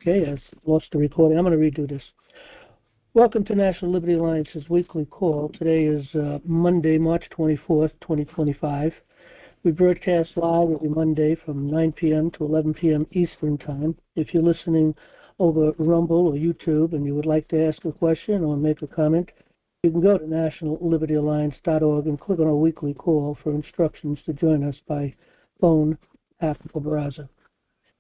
Okay, I've lost the recording. I'm going to redo this. Welcome to National Liberty Alliance's weekly call. Today is Monday, March 24th, 2025. We broadcast live every Monday from 9 p.m. to 11 p.m. Eastern Time. If you're listening over Rumble or YouTube and you would like to ask a question or make a comment, you can go to nationallibertyalliance.org and click on our weekly call for instructions to join us by phone, app, or browser.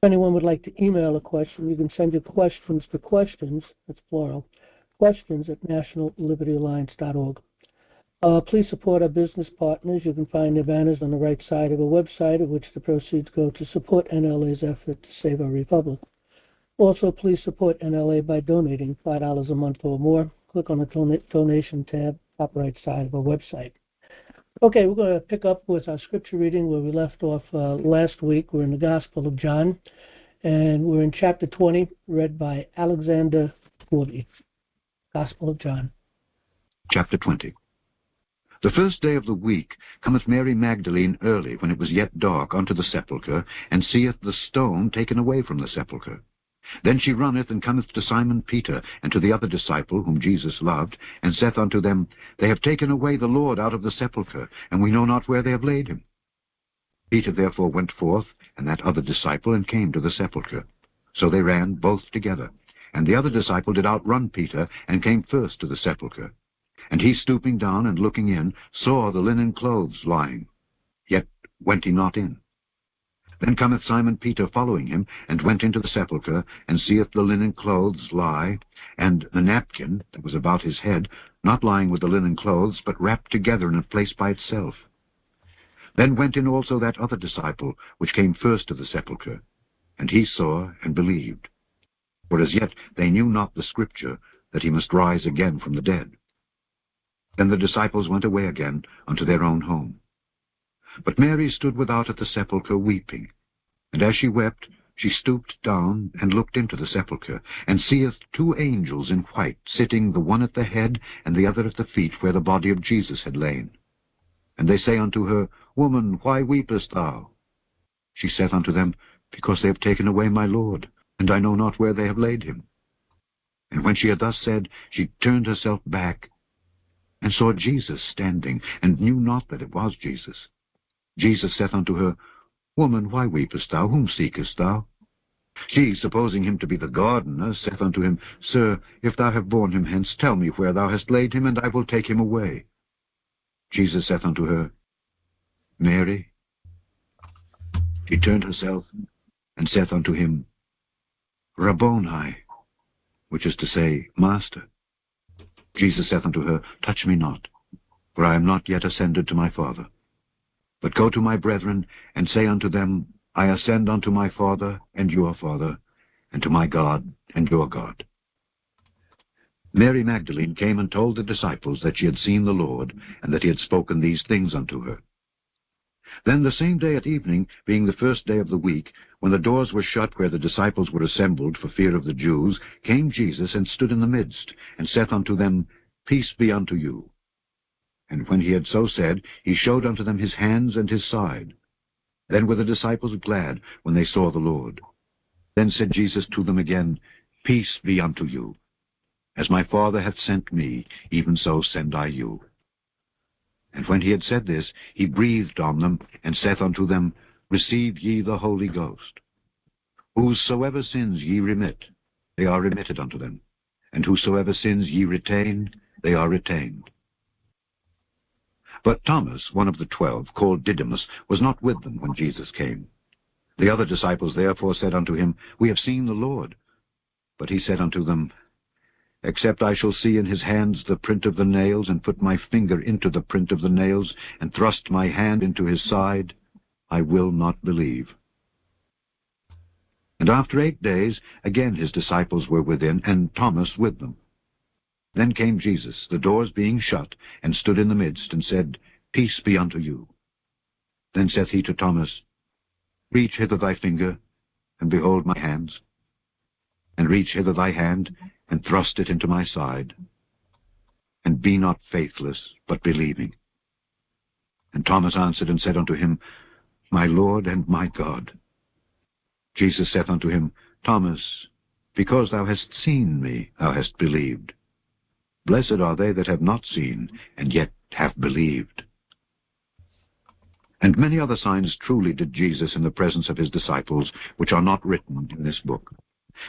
If anyone would like to email a question, you can send your questions to questions, that's plural, questions at nationallibertyalliance.org. Please support our business partners. You can find their banners on the right side of our website, of which the proceeds go to support NLA's effort to save our republic. Also, please support NLA by donating $5 a month or more. Click on the donation tab, top right side of our website. Okay, we're going to pick up with our scripture reading where we left off last week. We're in the Gospel of John, and we're in chapter 20, read by Alexander Corby. Gospel of John. Chapter 20. The first day of the week cometh Mary Magdalene early, when it was yet dark, unto the sepulchre, and seeth the stone taken away from the sepulchre. Then she runneth, and cometh to Simon Peter, and to the other disciple, whom Jesus loved, and saith unto them, They have taken away the Lord out of the sepulchre, and we know not where they have laid him. Peter therefore went forth, and that other disciple, and came to the sepulchre. So they ran both together. And the other disciple did outrun Peter, and came first to the sepulchre. And he, stooping down and looking in, saw the linen clothes lying, yet went he not in. Then cometh Simon Peter following him, and went into the sepulchre, and seeth the linen clothes lie, and the napkin that was about his head, not lying with the linen clothes, but wrapped together in a place by itself. Then went in also that other disciple, which came first to the sepulchre, and he saw and believed. For as yet they knew not the scripture, that he must rise again from the dead. Then the disciples went away again unto their own home. But Mary stood without at the sepulchre weeping. And as she wept, she stooped down and looked into the sepulchre, and seeth two angels in white, sitting, the one at the head, and the other at the feet, where the body of Jesus had lain. And they say unto her, Woman, why weepest thou? She saith unto them, Because they have taken away my Lord, and I know not where they have laid him. And when she had thus said, she turned herself back, and saw Jesus standing, and knew not that it was Jesus. Jesus saith unto her, Woman, why weepest thou? Whom seekest thou? She, supposing him to be the gardener, saith unto him, Sir, if thou have borne him hence, tell me where thou hast laid him, and I will take him away. Jesus saith unto her, Mary. She turned herself, and saith unto him, Rabboni, which is to say, Master. Jesus saith unto her, Touch me not, for I am not yet ascended to my Father. But go to my brethren, and say unto them, I ascend unto my Father and your Father, and to my God and your God. Mary Magdalene came and told the disciples that she had seen the Lord, and that he had spoken these things unto her. Then the same day at evening, being the first day of the week, when the doors were shut where the disciples were assembled for fear of the Jews, came Jesus and stood in the midst, and saith unto them, Peace be unto you. And when he had so said, he showed unto them his hands and his side. Then were the disciples glad when they saw the Lord. Then said Jesus to them again, Peace be unto you. As my Father hath sent me, even so send I you. And when he had said this, he breathed on them, and saith unto them, Receive ye the Holy Ghost. Whosoever sins ye remit, they are remitted unto them. And whosoever sins ye retain, they are retained. But Thomas, one of the 12, called Didymus, was not with them when Jesus came. The other disciples therefore said unto him, We have seen the Lord. But he said unto them, Except I shall see in his hands the print of the nails, and put my finger into the print of the nails, and thrust my hand into his side, I will not believe. And after 8 days, again his disciples were within, and Thomas with them. Then came Jesus, the doors being shut, and stood in the midst, and said, Peace be unto you. Then saith he to Thomas, Reach hither thy finger, and behold my hands. And reach hither thy hand, and thrust it into my side. And be not faithless, but believing. And Thomas answered and said unto him, My Lord and my God. Jesus saith unto him, Thomas, Because thou hast seen me, thou hast believed. Blessed are they that have not seen, and yet have believed. And many other signs truly did Jesus in the presence of his disciples, which are not written in this book.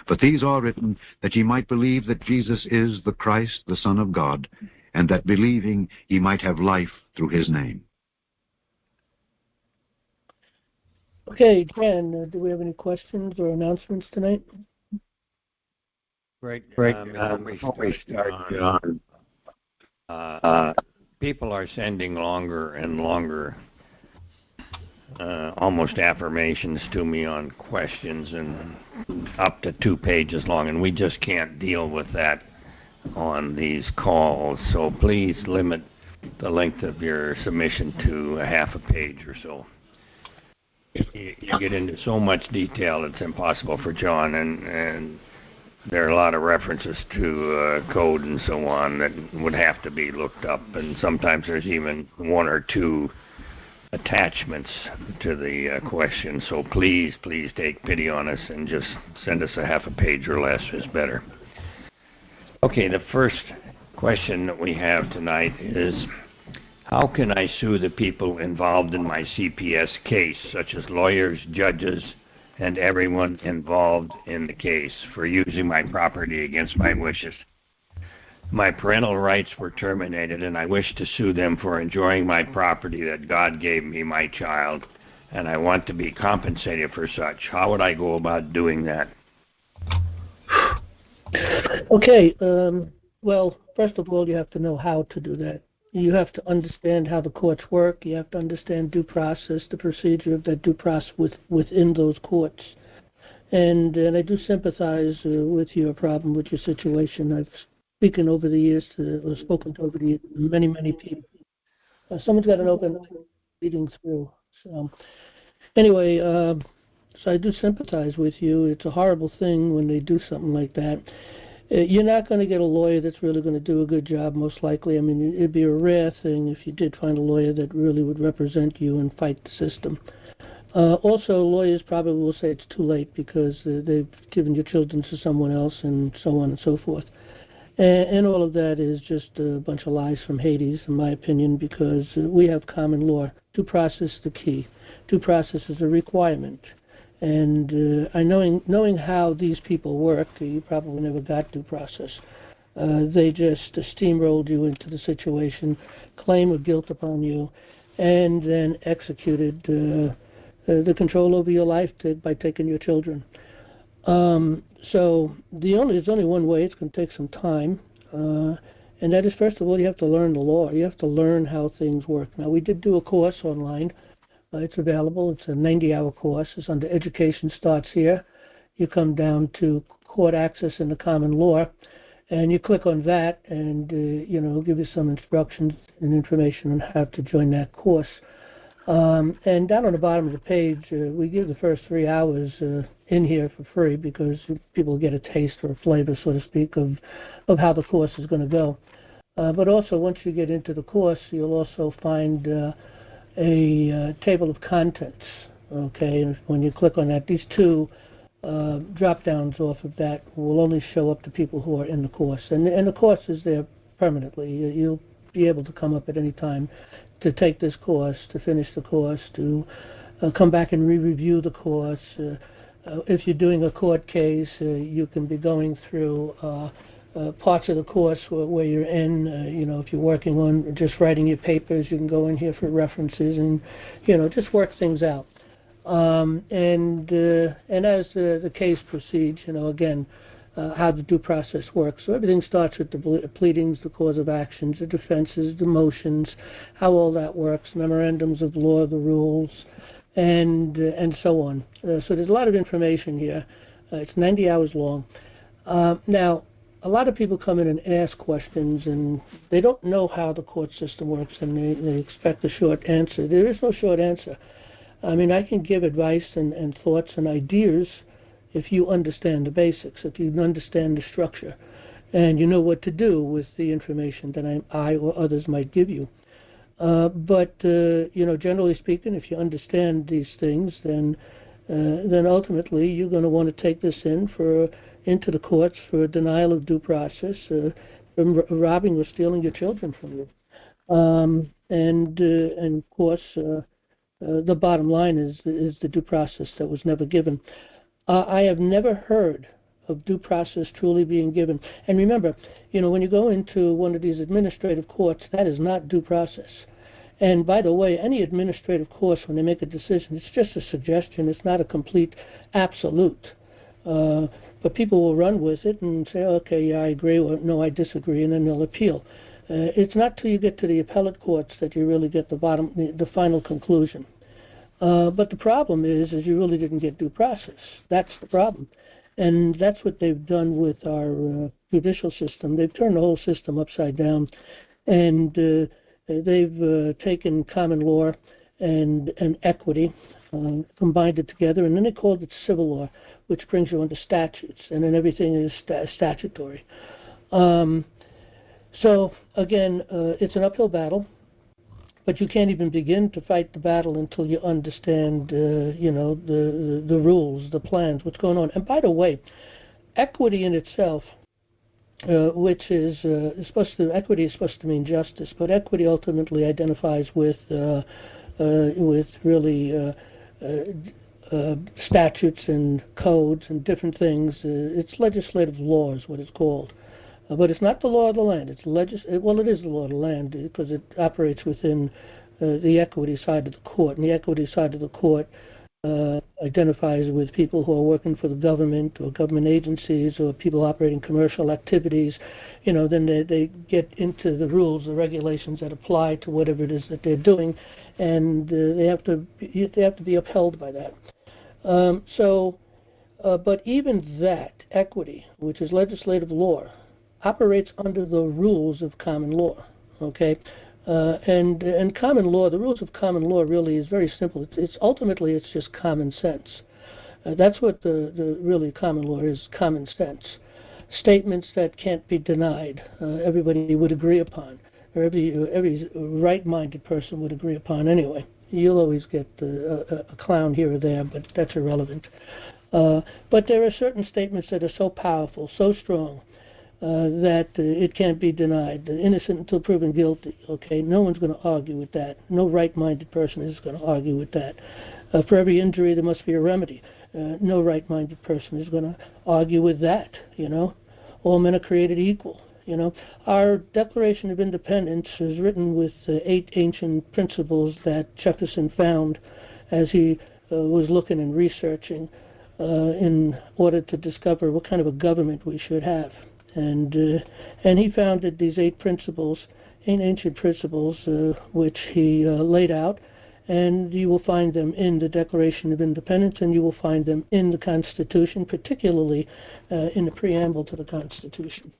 But these are written, that ye might believe that Jesus is the Christ, the Son of God, and that believing ye might have life through his name. Okay, Jan, do we have any questions or announcements tonight? Great. Before we start, John, People are sending longer and longer almost affirmations to me on questions, and up to 2 pages long, and we just can't deal with that on these calls. So please limit the length of your submission to a half a page or so. You get into so much detail, it's impossible for John, and there are a lot of references to code and so on that would have to be looked up, and sometimes there's even 1 or 2 attachments to the question. So please take pity on us and just send us a half a page or less is better. Okay, the first question that we have tonight is, how can I sue the people involved in my CPS case, such as lawyers, judges, and everyone involved in the case, for using my property against my wishes? My parental rights were terminated, and I wish to sue them for enjoying my property that God gave me, my child, and I want to be compensated for such. How would I go about doing that? Okay, well, first of all, you have to know how to do that. You have to understand how the courts work. You have to understand due process, the procedure of that due process within those courts. And I do sympathize with your problem, with your situation. I've spoken over the years to many people. Someone's got an open reading through. So anyway, so I do sympathize with you. It's a horrible thing when they do something like that. You're not going to get a lawyer that's really going to do a good job, most likely. I mean, it'd be a rare thing if you did find a lawyer that really would represent you and fight the system. Also, lawyers probably will say it's too late because they've given your children to someone else and so on and so forth. And all of that is just a bunch of lies from Hades, in my opinion, because we have common law. Due process is the key. Due process is a requirement. And knowing how these people work, you probably never got due process. They just steamrolled you into the situation, claim of guilt upon you, and then executed the control over your life by taking your children. So there's only one way. It's going to take some time, and that is, first of all, you have to learn the law. You have to learn how things work. Now, we did do a course online. It's available. It's a 90-hour course. It's under Education Starts Here. You come down to Court Access in the Common Law, and you click on that, and it'll give you some instructions and information on how to join that course. And down on the bottom of the page, we give the first 3 hours in here for free because people get a taste or a flavor, so to speak, of how the course is going to go. But also, once you get into the course, you'll also find a table of contents. Okay, and when you click on that, these 2 drop downs off of that will only show up to people who are in the course, and the course is there permanently. You'll be able to come up at any time to take this course, to finish the course, to come back and re-review the course. If you're doing a court case, you can be going through parts of the course where you're in. If you're working on just writing your papers, you can go in here for references and, just work things out. And as the case proceeds, again, how the due process works. So everything starts with the pleadings, the cause of actions, the defenses, the motions, how all that works, memorandums of law, the rules, and so on. So there's a lot of information here. It's 90 hours long. Now, a lot of people come in and ask questions, and they don't know how the court system works, and they expect a short answer. There is no short answer. I mean, I can give advice and thoughts and ideas if you understand the basics, if you understand the structure, and you know what to do with the information that I or others might give you. But generally speaking, if you understand these things, then ultimately you're going to want to take this in for into the courts for a denial of due process, from robbing or stealing your children from you. And of course, the bottom line is the due process that was never given. I have never heard of due process truly being given. And remember, when you go into one of these administrative courts, that is not due process. And by the way, any administrative course, when they make a decision, it's just a suggestion. It's not a complete absolute. But people will run with it and say, okay, yeah, I agree, or no, I disagree, and then they'll appeal. It's not till you get to the appellate courts that you really get the final conclusion. But the problem is you really didn't get due process. That's the problem. And that's what they've done with our judicial system. They've turned the whole system upside down, and they've taken common law and equity, combined it together, and then they called it civil law, which brings you under statutes, and then everything is statutory. So again, it's an uphill battle, but you can't even begin to fight the battle until you understand, the rules, the plans, what's going on. And by the way, equity in itself, which is equity is supposed to mean justice, but equity ultimately identifies with really statutes and codes and different things. It's legislative law is what it's called. But it's not the law of the land. It is the law of the land because it operates within the equity side of the court. And the equity side of the court identifies with people who are working for the government or government agencies or people operating commercial activities. Then they get into the rules, the regulations that apply to whatever it is that they're doing, and they have to be upheld by that. But even that equity, which is legislative law, operates under the rules of common law, okay? And common law, the rules of common law really is very simple. It's ultimately just common sense. That's what the really common law is, common sense. Statements that can't be denied, everybody would agree upon, or every right-minded person would agree upon anyway. You'll always get a clown here or there, but that's irrelevant. But there are certain statements that are so powerful, so strong, that it can't be denied. Innocent until proven guilty. Okay, no one's going to argue with that. No right-minded person is going to argue with that. For every injury, there must be a remedy. No right-minded person is going to argue with that. All men are created equal. Our Declaration of Independence is written with 8 ancient principles that Jefferson found as he was looking and researching in order to discover what kind of a government we should have. And he founded these 8 principles, 8 ancient principles, which he laid out, and you will find them in the Declaration of Independence, and you will find them in the Constitution, particularly in the preamble to the Constitution.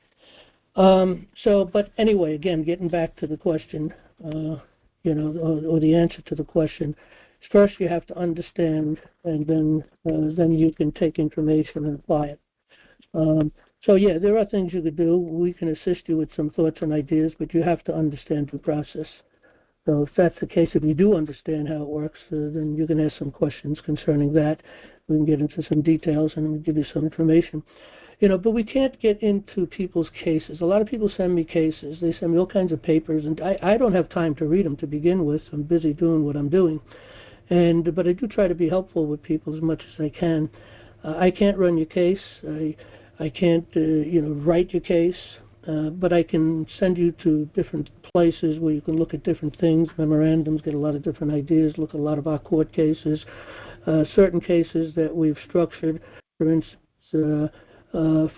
But anyway, again, getting back to the question, or the answer to the question, first you have to understand, and then you can take information and apply it. So yeah, there are things you could do. We can assist you with some thoughts and ideas, but you have to understand the process. So if that's the case, if you do understand how it works, then you can ask some questions concerning that. We can get into some details and give you some information. But we can't get into people's cases. A lot of people send me cases. They send me all kinds of papers, and I don't have time to read them to begin with. I'm busy doing what I'm doing. But I do try to be helpful with people as much as I can. I can't run your case. I can't, write your case, but I can send you to different places where you can look at different things, memorandums, get a lot of different ideas, look at a lot of our court cases, certain cases that we've structured, for instance,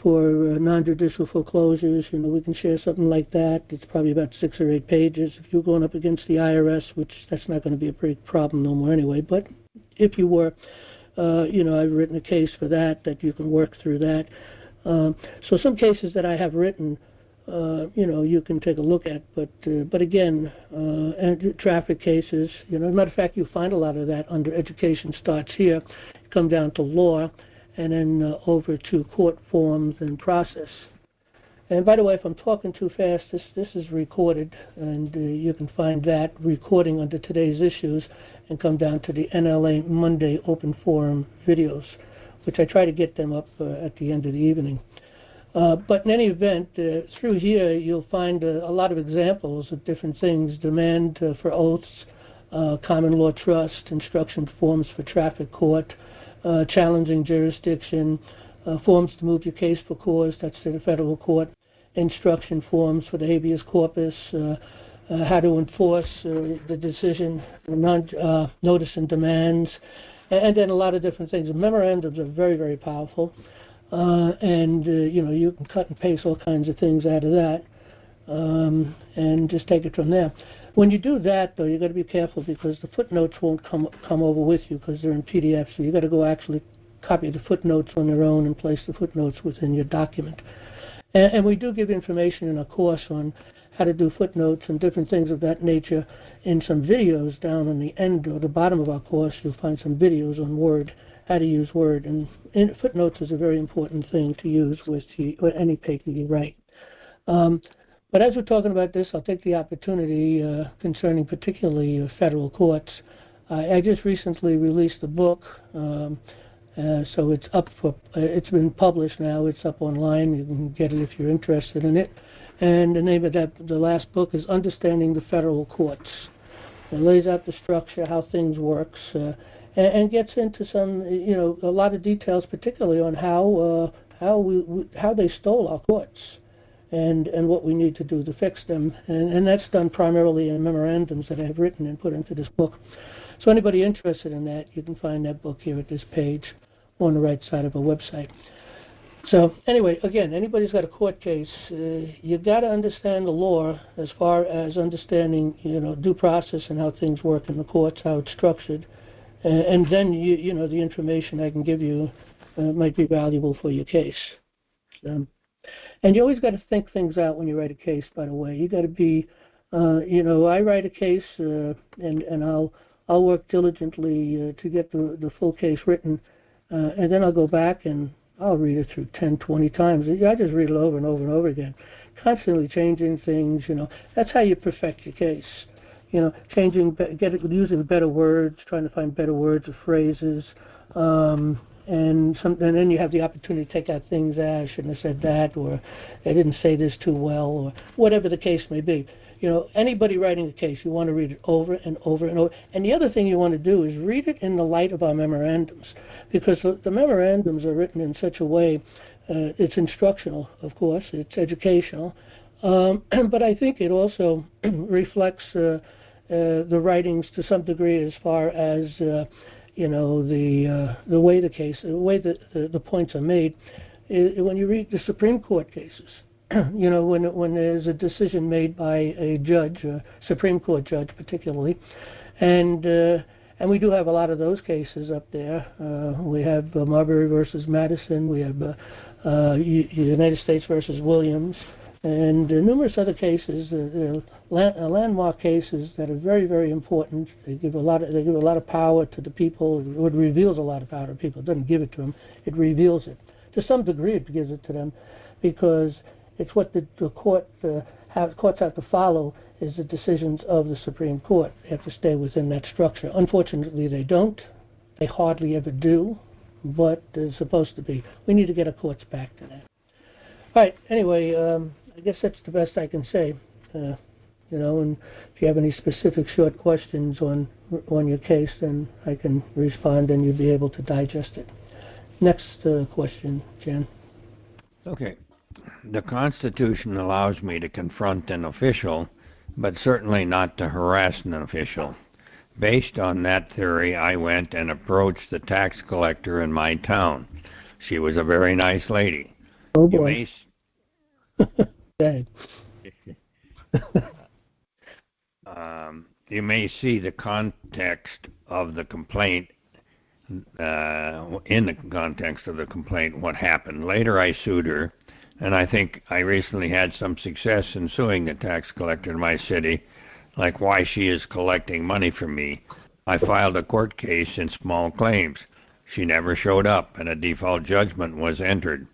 for non-judicial foreclosures. We can share something like that. It's probably about 6 or 8 pages. If you're going up against the IRS, which that's not going to be a big problem no more anyway, but if you were, I've written a case for that you can work through that. So some cases that I have written, you can take a look at, but again, and traffic cases, as a matter of fact, you find a lot of that under Education Starts Here. You come down to law, and then over to court forms and process. And by the way, if I'm talking too fast, this is recorded, and you can find that recording under today's issues and come down to the NLA Monday Open Forum videos which I try to get them up at the end of the evening. But in any event, through here you'll find a lot of examples of different things: demand for oaths, common law trust, instruction forms for traffic court, challenging jurisdiction, forms to move your case for cause, that's to the federal court, instruction forms for the habeas corpus, how to enforce the decision, notice and demands, and then a lot of different things. The memorandums are very, very powerful, and you can cut and paste all kinds of things out of that, and just take it from there. When you do that, though, you've got to be careful because the footnotes won't come over with you because they're in PDF, so you've got to go actually copy the footnotes on their own and place the footnotes within your document. And we do give information in our course on how to do footnotes and different things of that nature in some videos down on the end or the bottom of our course. You'll find some videos on Word, how to use Word. And footnotes is a very important thing to use with any paper you write. But as we're talking about this, I'll take the opportunity concerning particularly federal courts. I just recently released a book, so it's up for. It's been published now. It's up online. You can get it if you're interested in it. And the name of the last book is Understanding the Federal Courts. It lays out the structure, how things works, and gets into some, a lot of details, particularly on how they stole our courts. And what we need to do to fix them. And that's done primarily in memorandums that I have written and put into this book. So anybody interested in that, you can find that book here at this page on the right side of our website. So anyway, again, anybody's got a court case, you've got to understand the law as far as understanding, due process and how things work in the courts, how it's structured. And then, the information I can give you might be valuable for your case. And you always got to think things out when you write a case, by the way. You got to be, I write a case and I'll work diligently to get the full case written, and then I'll go back and I'll read it through 10, 20 times. I just read it over and over and over again, constantly changing things. That's how you perfect your case. Using better words, trying to find better words or phrases. And then you have the opportunity to take out things I shouldn't have said that, or I didn't say this too well, or whatever the case may be. Anybody writing a case, you want to read it over and over and over. And the other thing you want to do is read it in the light of our memorandums, because the memorandums are written in such a way, it's instructional, of course, it's educational, but I think it also reflects the writings to some degree as far as the way the points are made. When you read the Supreme Court cases, when there's a decision made by a judge, a Supreme Court judge particularly, and we do have a lot of those cases up there. We have Marbury versus Madison, we have United States versus Williams, and numerous other cases, landmark cases that are very, very important. They give a lot of power to the people. It reveals a lot of power to people. It doesn't give it to them. It reveals it. To some degree, it gives it to them because it's what the courts have to follow is the decisions of the Supreme Court. They have to stay within that structure. Unfortunately, they don't. They hardly ever do, but they're supposed to be. We need to get our courts back to that. All right. Anyway, I guess that's the best I can say. And if you have any specific short questions on your case, then I can respond and you'll be able to digest it. Next question, Jen. Okay. The Constitution allows me to confront an official, but certainly not to harass an official. Based on that theory, I went and approached the tax collector in my town. She was a very nice lady. Oh, boy. You may see the context of the complaint, in the context of the complaint, what happened. Later I sued her, and I think I recently had some success in suing the tax collector in my city, like why she is collecting money from me. I filed a court case in small claims. She never showed up, and a default judgment was entered.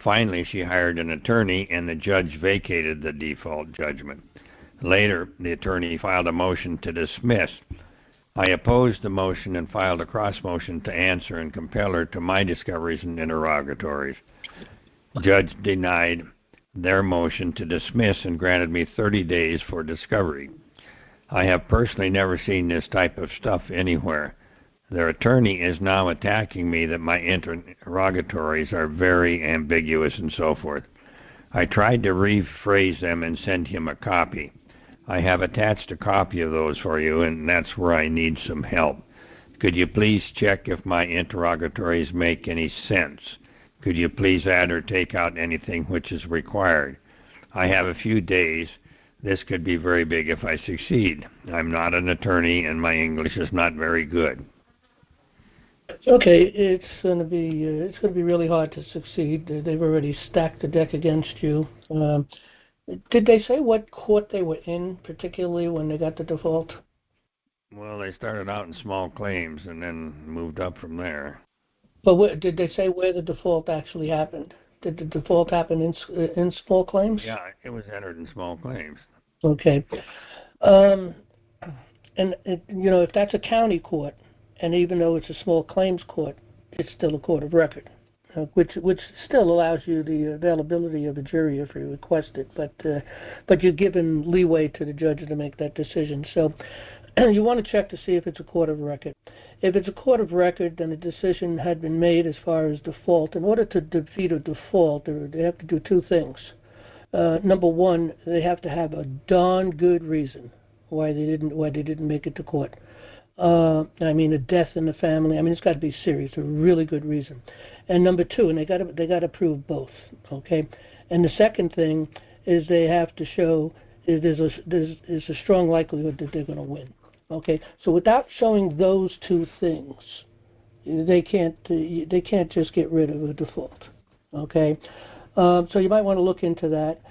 Finally, she hired an attorney, and the judge vacated the default judgment. Later, the attorney filed a motion to dismiss. I opposed the motion and filed a cross motion to answer and compel her to my discoveries and interrogatories. Judge denied their motion to dismiss and granted me 30 days for discovery. I have personally never seen this type of stuff anywhere. Their attorney is now attacking me that my interrogatories are very ambiguous and so forth. I tried to rephrase them and send him a copy. I have attached a copy of those for you, and that's where I need some help. Could you please check if my interrogatories make any sense? Could you please add or take out anything which is required? I have a few days. This could be very big if I succeed. I'm not an attorney, and my English is not very good. Okay, it's going to be really hard to succeed. They've already stacked the deck against you. Did they say what court they were in, particularly when they got the default? Well, they started out in small claims and then moved up from there. But did they say where the default actually happened? Did the default happen in small claims? Yeah, it was entered in small claims. Okay. If that's a county court, and even though it's a small claims court, it's still a court of record, which still allows you the availability of a jury if you request it, but you're given leeway to the judge to make that decision. So you want to check to see if it's a court of record. If it's a court of record, then a decision had been made as far as default. In order to defeat a default, they have to do two things. Number one, they have to have a darn good reason why they didn't make it to court. A death in the family. It's got to be serious, a really good reason. And number two, and they got to prove both. Okay. And the second thing is they have to show there's a strong likelihood that they're going to win. Okay. So without showing those two things, they can't just get rid of a default. Okay. So you might want to look into that.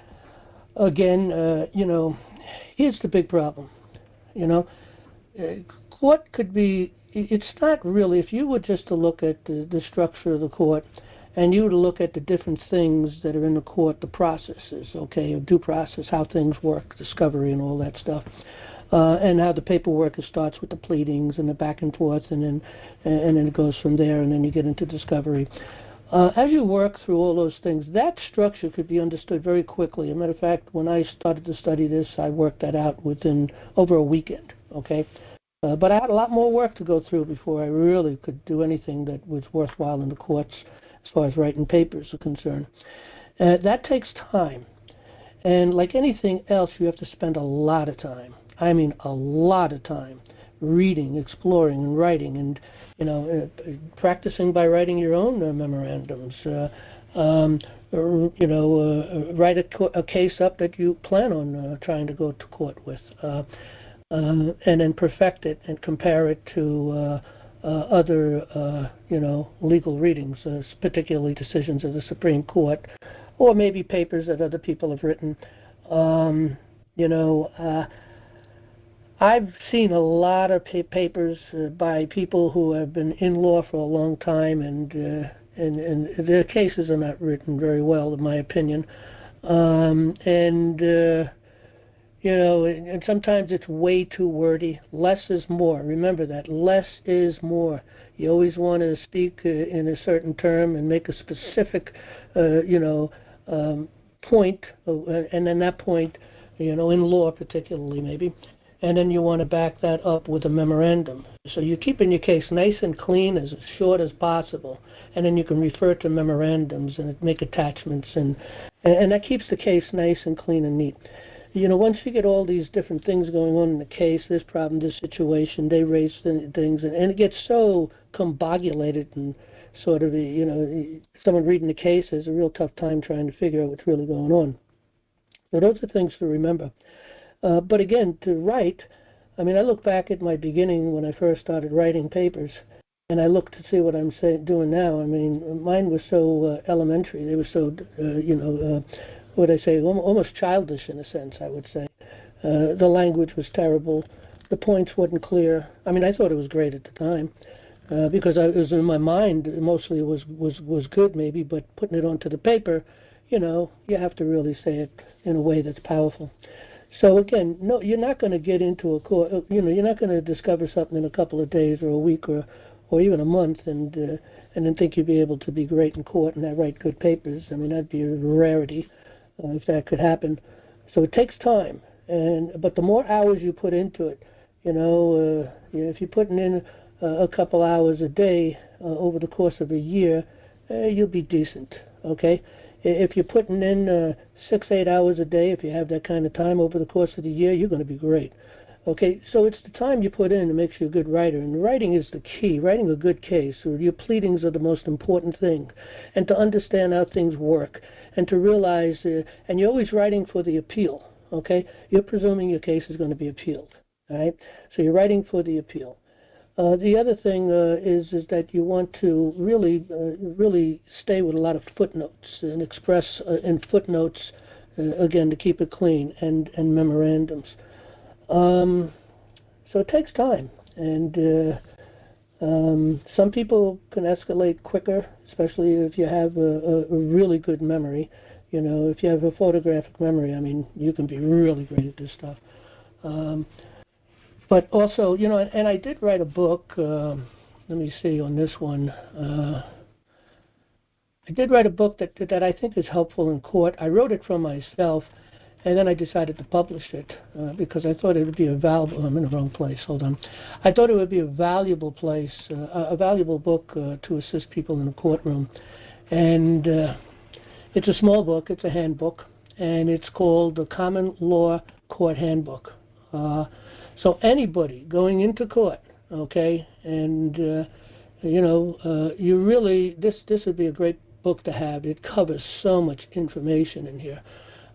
Again, here's the big problem. Court could be, it's not really, if you were just to look at the structure of the court and you were to look at the different things that are in the court, the processes, okay, due process, how things work, discovery and all that stuff, and how the paperwork starts with the pleadings and the back and forth and then it goes from there and then you get into discovery. As you work through all those things, that structure could be understood very quickly. As a matter of fact, when I started to study this, I worked that out within over a weekend, okay? But I had a lot more work to go through before I really could do anything that was worthwhile in the courts as far as writing papers are concerned. That takes time. And like anything else, you have to spend a lot of time. A lot of time reading, exploring, and writing, and practicing by writing your own memorandums. Write a case up that you plan on trying to go to court with. And then perfect it and compare it to other, legal readings, particularly decisions of the Supreme Court, or maybe papers that other people have written. I've seen a lot of papers by people who have been in law for a long time, and their cases are not written very well, in my opinion. And sometimes it's way too wordy. Less is more. Remember that. Less is more. You always want to speak in a certain term and make a specific, point, and then that point, in law particularly maybe, and then you want to back that up with a memorandum. So you're keeping your case nice and clean, as short as possible, and then you can refer to memorandums and make attachments, and that keeps the case nice and clean and neat. Once you get all these different things going on in the case, this problem, this situation, they raise things, and it gets so combobulated and sort of, someone reading the case has a real tough time trying to figure out what's really going on. So those are things to remember. But again, to write, I look back at my beginning when I first started writing papers, and I look to see what I'm doing now. Mine was so elementary. They were so, what I say, almost childish in a sense, I would say. The language was terrible. The points weren't clear. I thought it was great at the time because it was in my mind. Mostly it was good maybe, but putting it onto the paper, you have to really say it in a way that's powerful. So again, no, you're not going to get into a court. You're not going to discover something in a couple of days or a week or even a month, and then think you'd be able to be great in court and write good papers. I mean, that'd be a rarity if that could happen. So it takes time, but the more hours you put into it, if you're putting in a couple hours a day over the course of a year, you'll be decent. Okay. If you're putting in 6-8 hours a day, if you have that kind of time over the course of the year, you're going to be great. Okay, so it's the time you put in that makes you a good writer, and writing is the key. Writing a good case, or your pleadings are the most important thing, and to understand how things work, and to realize, and you're always writing for the appeal. Okay, you're presuming your case is going to be appealed. All right, so you're writing for the appeal. The other thing is that you want to really stay with a lot of footnotes and express in footnotes, again, to keep it clean, and memorandums. So it takes time, and some people can escalate quicker, especially if you have a really good memory. If you have a photographic memory, I mean, you can be really great at this stuff. But also, and I did write a book, let me see on this one. I did write a book that I think is helpful in court. I wrote it for myself, and then I decided to publish it because I thought it would be a valuable, I'm in the wrong place, hold on. I thought it would be a valuable place, a valuable book to assist people in a courtroom. And it's a small book, it's a handbook, and it's called the Common Law Court Handbook. So anybody going into court, okay, and you really, this would be a great book to have. It covers so much information in here.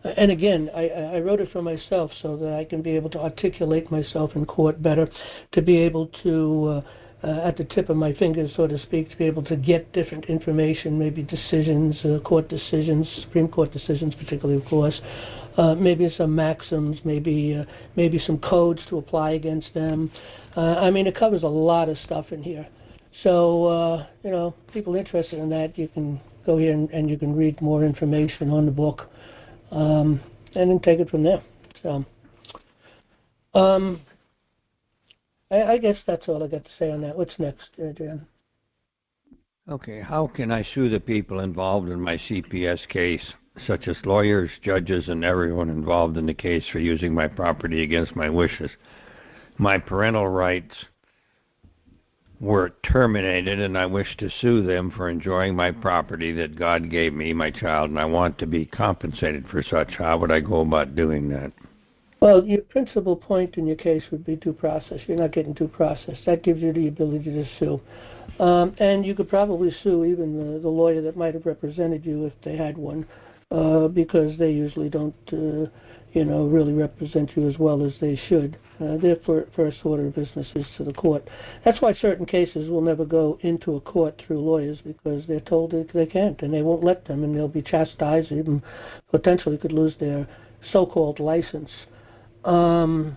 And again, I wrote it for myself so that I can be able to articulate myself in court better, to be able to, at the tip of my fingers, so to speak, to be able to get different information, maybe decisions, court decisions, Supreme Court decisions particularly, of course, maybe some maxims, maybe some codes to apply against them. I mean, it covers a lot of stuff in here. So, people interested in that, you can go here and you can read more information on the book. And then take it from there. So, I guess that's all I got to say on that. What's next, Jan? Okay, how can I sue the people involved in my CPS case, such as lawyers, judges, and everyone involved in the case for using my property against my wishes? My parental rights were terminated, and I wish to sue them for enjoying my property that God gave me, my child, and I want to be compensated for such. How would I go about doing that? Well, your principal point in your case would be due process. You're not getting due process. That gives you the ability to sue. And you could probably sue even the lawyer that might have represented you if they had one, because they usually don't, really represent you as well as they should. Their first order of business is to the court. That's why certain cases will never go into a court through lawyers, because they're told that they can't, and they won't let them, and they'll be chastised, even potentially could lose their so-called license. But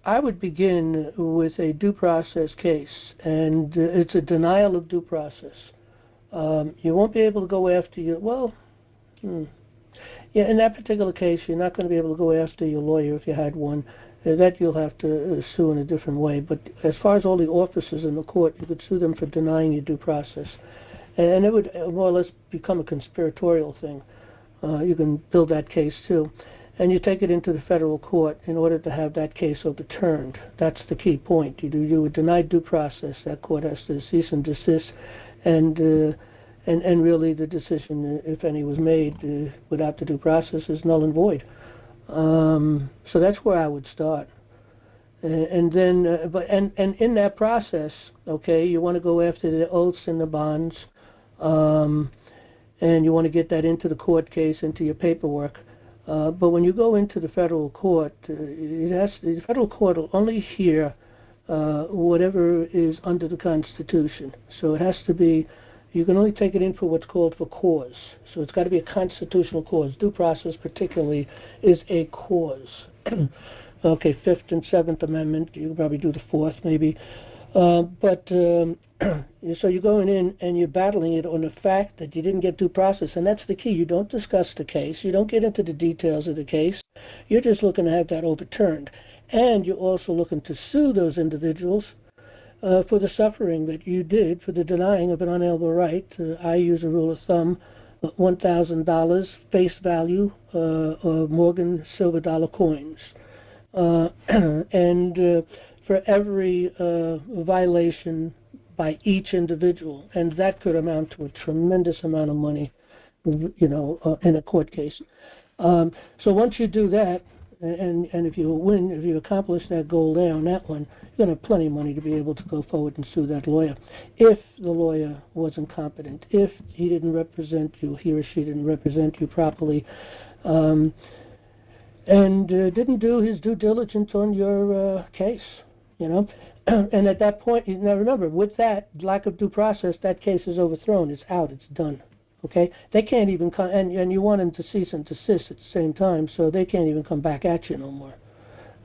I would begin with a due process case, and it's a denial of due process. You won't be able to go after your, in that particular case, you're not going to be able to go after your lawyer if you had one. That you'll have to sue in a different way. But as far as all the officers in the court, you could sue them for denying your due process. And it would more or less become a conspiratorial thing. You can build that case too. And you take it into the federal court in order to have that case overturned. That's the key point. You would deny due process. That court has to cease and desist, and really the decision, if any, was made without the due process is null and void. So that's where I would start. And then, and in that process, okay, you want to go after the oaths and the bonds, and you want to get that into the court case, into your paperwork. But when you go into the federal court, the federal court will only hear whatever is under the Constitution. So it has to be, you can only take it in for what's called for cause. So it's got to be a constitutional cause. Due process particularly is a cause. Okay, Fifth and Seventh Amendment, you can probably do the Fourth maybe. So you're going in and you're battling it on the fact that you didn't get due process, and that's the key. You don't discuss the case. You don't get into the details of the case. You're just looking to have that overturned. And you're also looking to sue those individuals for the suffering that you did, for the denying of an unalienable right. I use a rule of thumb, $1,000 face value of Morgan silver dollar coins. For every violation by each individual, and that could amount to a tremendous amount of money, in a court case. So once you do that, and if you win, if you accomplish that goal there on that one, you're going to have plenty of money to be able to go forward and sue that lawyer. If the lawyer wasn't competent, if he didn't represent you, he or she didn't represent you properly, and didn't do his due diligence on your case, and at that point, now remember, with that lack of due process, that case is overthrown. It's out. It's done. Okay? They can't even come, and you want them to cease and desist at the same time, so they can't even come back at you no more.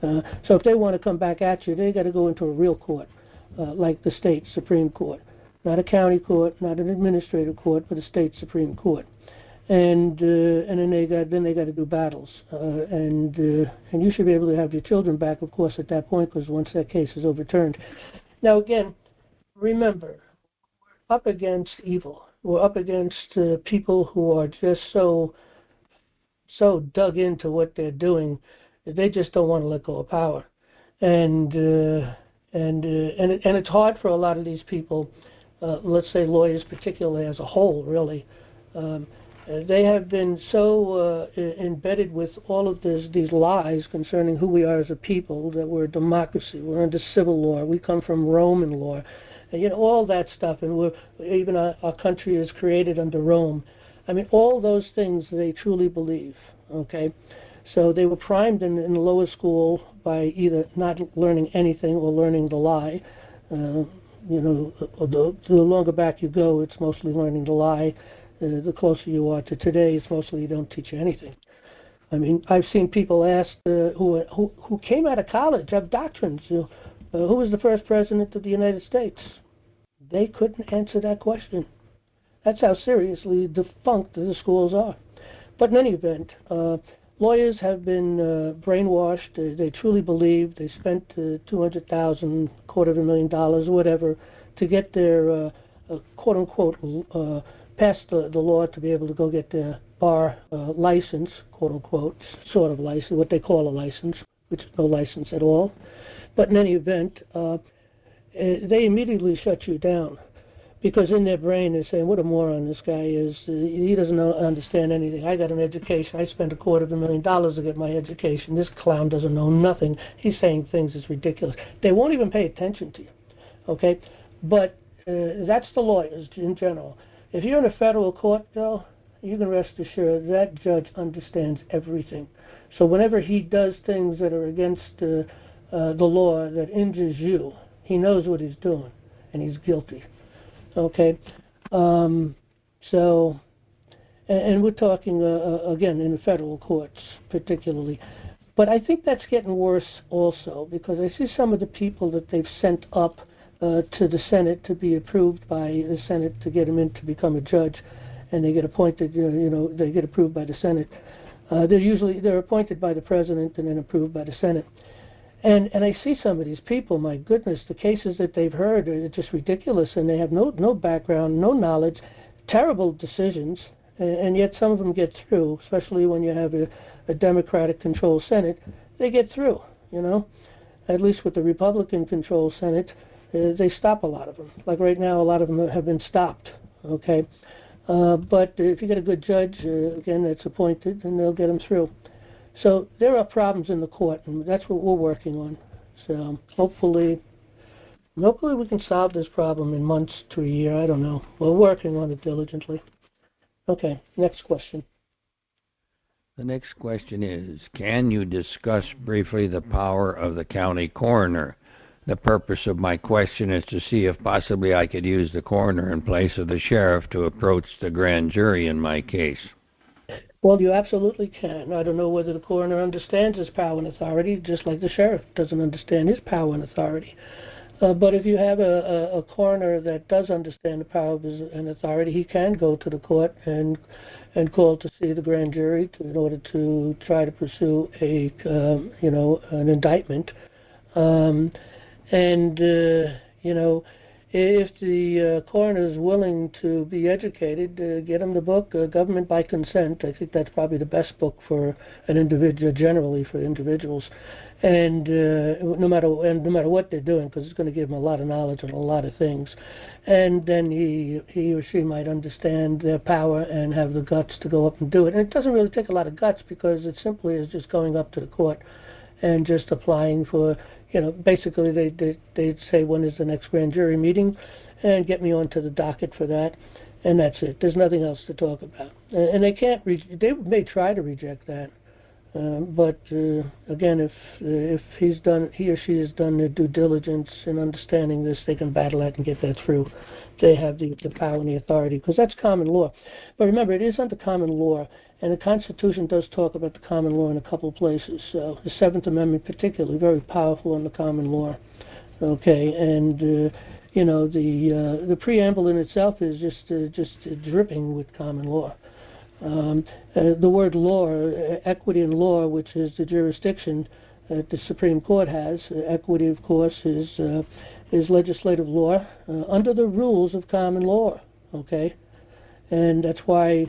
So if they want to come back at you, they got to go into a real court, like the state Supreme Court, not a county court, not an administrative court, but a state Supreme Court. And then they got to do battles, and you should be able to have your children back, of course, at that point, because once that case is overturned. Now again, remember, we're up against evil. We're up against people who are just so dug into what they're doing that they just don't want to let go of power, and it's hard for a lot of these people. Let's say lawyers, particularly as a whole, really. They have been so embedded with all of these lies concerning who we are as a people, that we're a democracy, we're under civil law, we come from Roman law, all that stuff, and even our country is created under Rome. I mean, all those things they truly believe, okay? So they were primed in the lower school by either not learning anything or learning the lie. The longer back you go, it's mostly learning the lie. The closer you are to today, it's mostly you don't teach you anything. I mean, I've seen people asked who came out of college, have doctrines, who was the first president of the United States? They couldn't answer that question. That's how seriously defunct the schools are. But in any event, lawyers have been brainwashed. They truly believe they spent $200,000, $250,000, whatever, to get their quote-unquote pass the law to be able to go get their bar license, quote-unquote, sort of license, what they call a license, which is no license at all. But in any event, they immediately shut you down, because in their brain they're saying, what a moron this guy is. He doesn't understand anything. I got an education. I spent $250,000 to get my education. This clown doesn't know nothing. He's saying things that's ridiculous. They won't even pay attention to you, okay? But that's the lawyers in general. If you're in a federal court, though, you can rest assured that judge understands everything. So whenever he does things that are against the law, that injures you, he knows what he's doing, and he's guilty. Okay? And we're talking, again, in the federal courts particularly. But I think that's getting worse also, because I see some of the people that they've sent up to the Senate to be approved by the Senate to get them in to become a judge, and they get appointed, they get approved by the Senate. They're appointed by the President and then approved by the Senate. And I see some of these people, my goodness, the cases that they've heard are just ridiculous, and they have no background, no knowledge, terrible decisions, and yet some of them get through, especially when you have a Democratic-controlled Senate. They get through, At least with the Republican-controlled Senate, they stop a lot of them. Like right now, a lot of them have been stopped, okay? But if you get a good judge, again, that's appointed, then they'll get them through. So there are problems in the court, and that's what we're working on. So hopefully we can solve this problem in months to a year. I don't know. We're working on it diligently. Okay, next question. The next question is, can you discuss briefly the power of the county coroner? The purpose of my question is to see if possibly I could use the coroner in place of the sheriff to approach the grand jury in my case. Well, you absolutely can. I don't know whether the coroner understands his power and authority, just like the sheriff doesn't understand his power and authority. But if you have a coroner that does understand the power of his and authority, he can go to the court and call to see the grand jury in order to try to pursue an indictment. If the coroner is willing to be educated, get him the book, Government by Consent. I think that's probably the best book for an individual, generally for individuals, and no matter what they're doing, because it's going to give them a lot of knowledge on a lot of things. And then he or she might understand their power and have the guts to go up and do it. And it doesn't really take a lot of guts, because it simply is just going up to the court and just applying for, basically they'd say, when is the next grand jury meeting, and get me onto the docket for that, and that's it. There's nothing else to talk about. And they can't, they may try to reject that, but again, if he or she has done their due diligence in understanding this, they can battle that and get that through. They have the power and the authority, because that's common law. But remember, it is under common law, and the Constitution does talk about the common law in a couple of places. So the Seventh Amendment, particularly, very powerful on the common law. Okay, and the preamble in itself is just dripping with common law. The word law, equity and law, which is the jurisdiction that the Supreme Court has. Equity, of course, is legislative law under the rules of common law. Okay, and that's why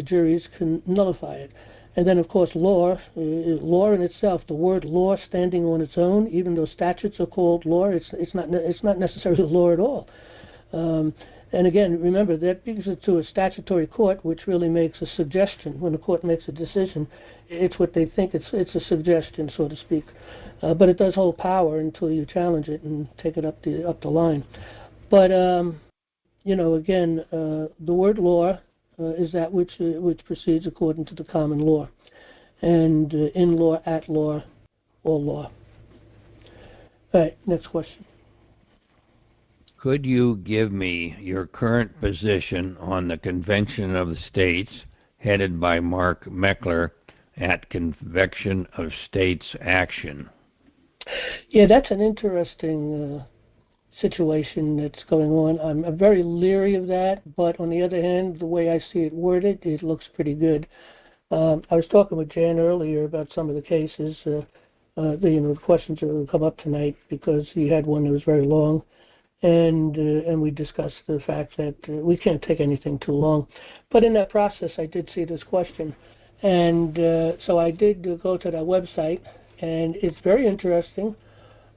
juries can nullify it. And then, of course, law in itself. The word law standing on its own, even though statutes are called law, it's not necessarily law at all. And again, remember, that brings it to a statutory court, which really makes a suggestion. When the court makes a decision, it's what they think. It's a suggestion, so to speak. But it does hold power until you challenge it and take it up the line. But again, the word law is that which proceeds according to the common law, and in law, at law, all law. All right, next question. Could you give me your current position on the Convention of the States, headed by Mark Meckler, at Convention of States Action? Yeah, that's an interesting situation that's going on. I'm very leery of that, but on the other hand, the way I see it worded, it looks pretty good. I was talking with Jan earlier about some of the cases, the questions that will come up tonight, because he had one that was very long. And we discussed the fact that we can't take anything too long. But in that process, I did see this question. And so I did go to that website, and it's very interesting.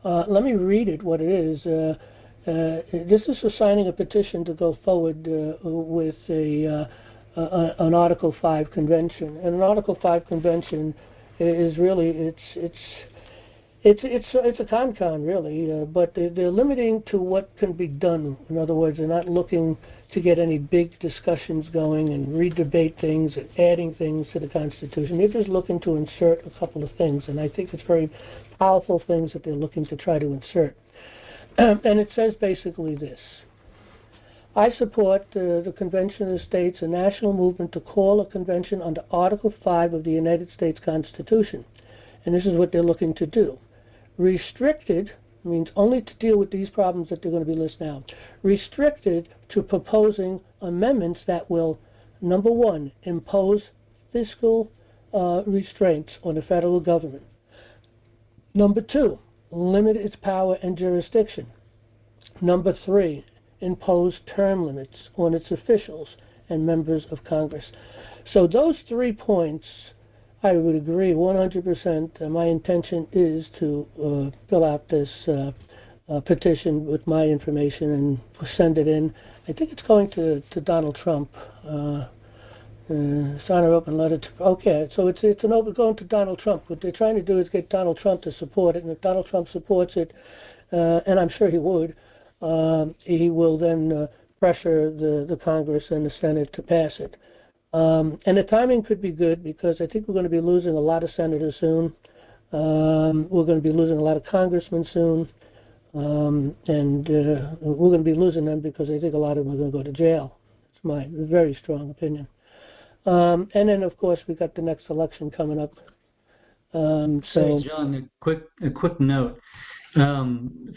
Let me read it, what it is. This is for signing a petition to go forward with an Article 5 convention. And an Article 5 convention is really, it's a con really, but they're limiting to what can be done. In other words, they're not looking to get any big discussions going and re-debate things and adding things to the Constitution. They're just looking to insert a couple of things, and I think it's very powerful things that they're looking to try to insert. And it says basically this: I support the Convention of the States, a national movement to call a convention under Article 5 of the United States Constitution. And this is what they're looking to do. Restricted means only to deal with these problems that they're going to be listed now. Restricted to proposing amendments that will, number one, impose fiscal restraints on the federal government. Number two, limit its power and jurisdiction. Number three, impose term limits on its officials and members of Congress. So those 3 points, I would agree 100%. My intention is to fill out this petition with my information and send it in. I think it's going to Donald Trump. Sign an open letter to. Okay, so it's an open going to Donald Trump. What they're trying to do is get Donald Trump to support it, and if Donald Trump supports it, and I'm sure he would, he will then pressure the Congress and the Senate to pass it. And the timing could be good, because I think we're going to be losing a lot of senators soon. We're going to be losing a lot of congressmen soon. And we're going to be losing them because I think a lot of them are going to go to jail. It's my very strong opinion. And then, of course, we've got the next election coming up. John, a quick note.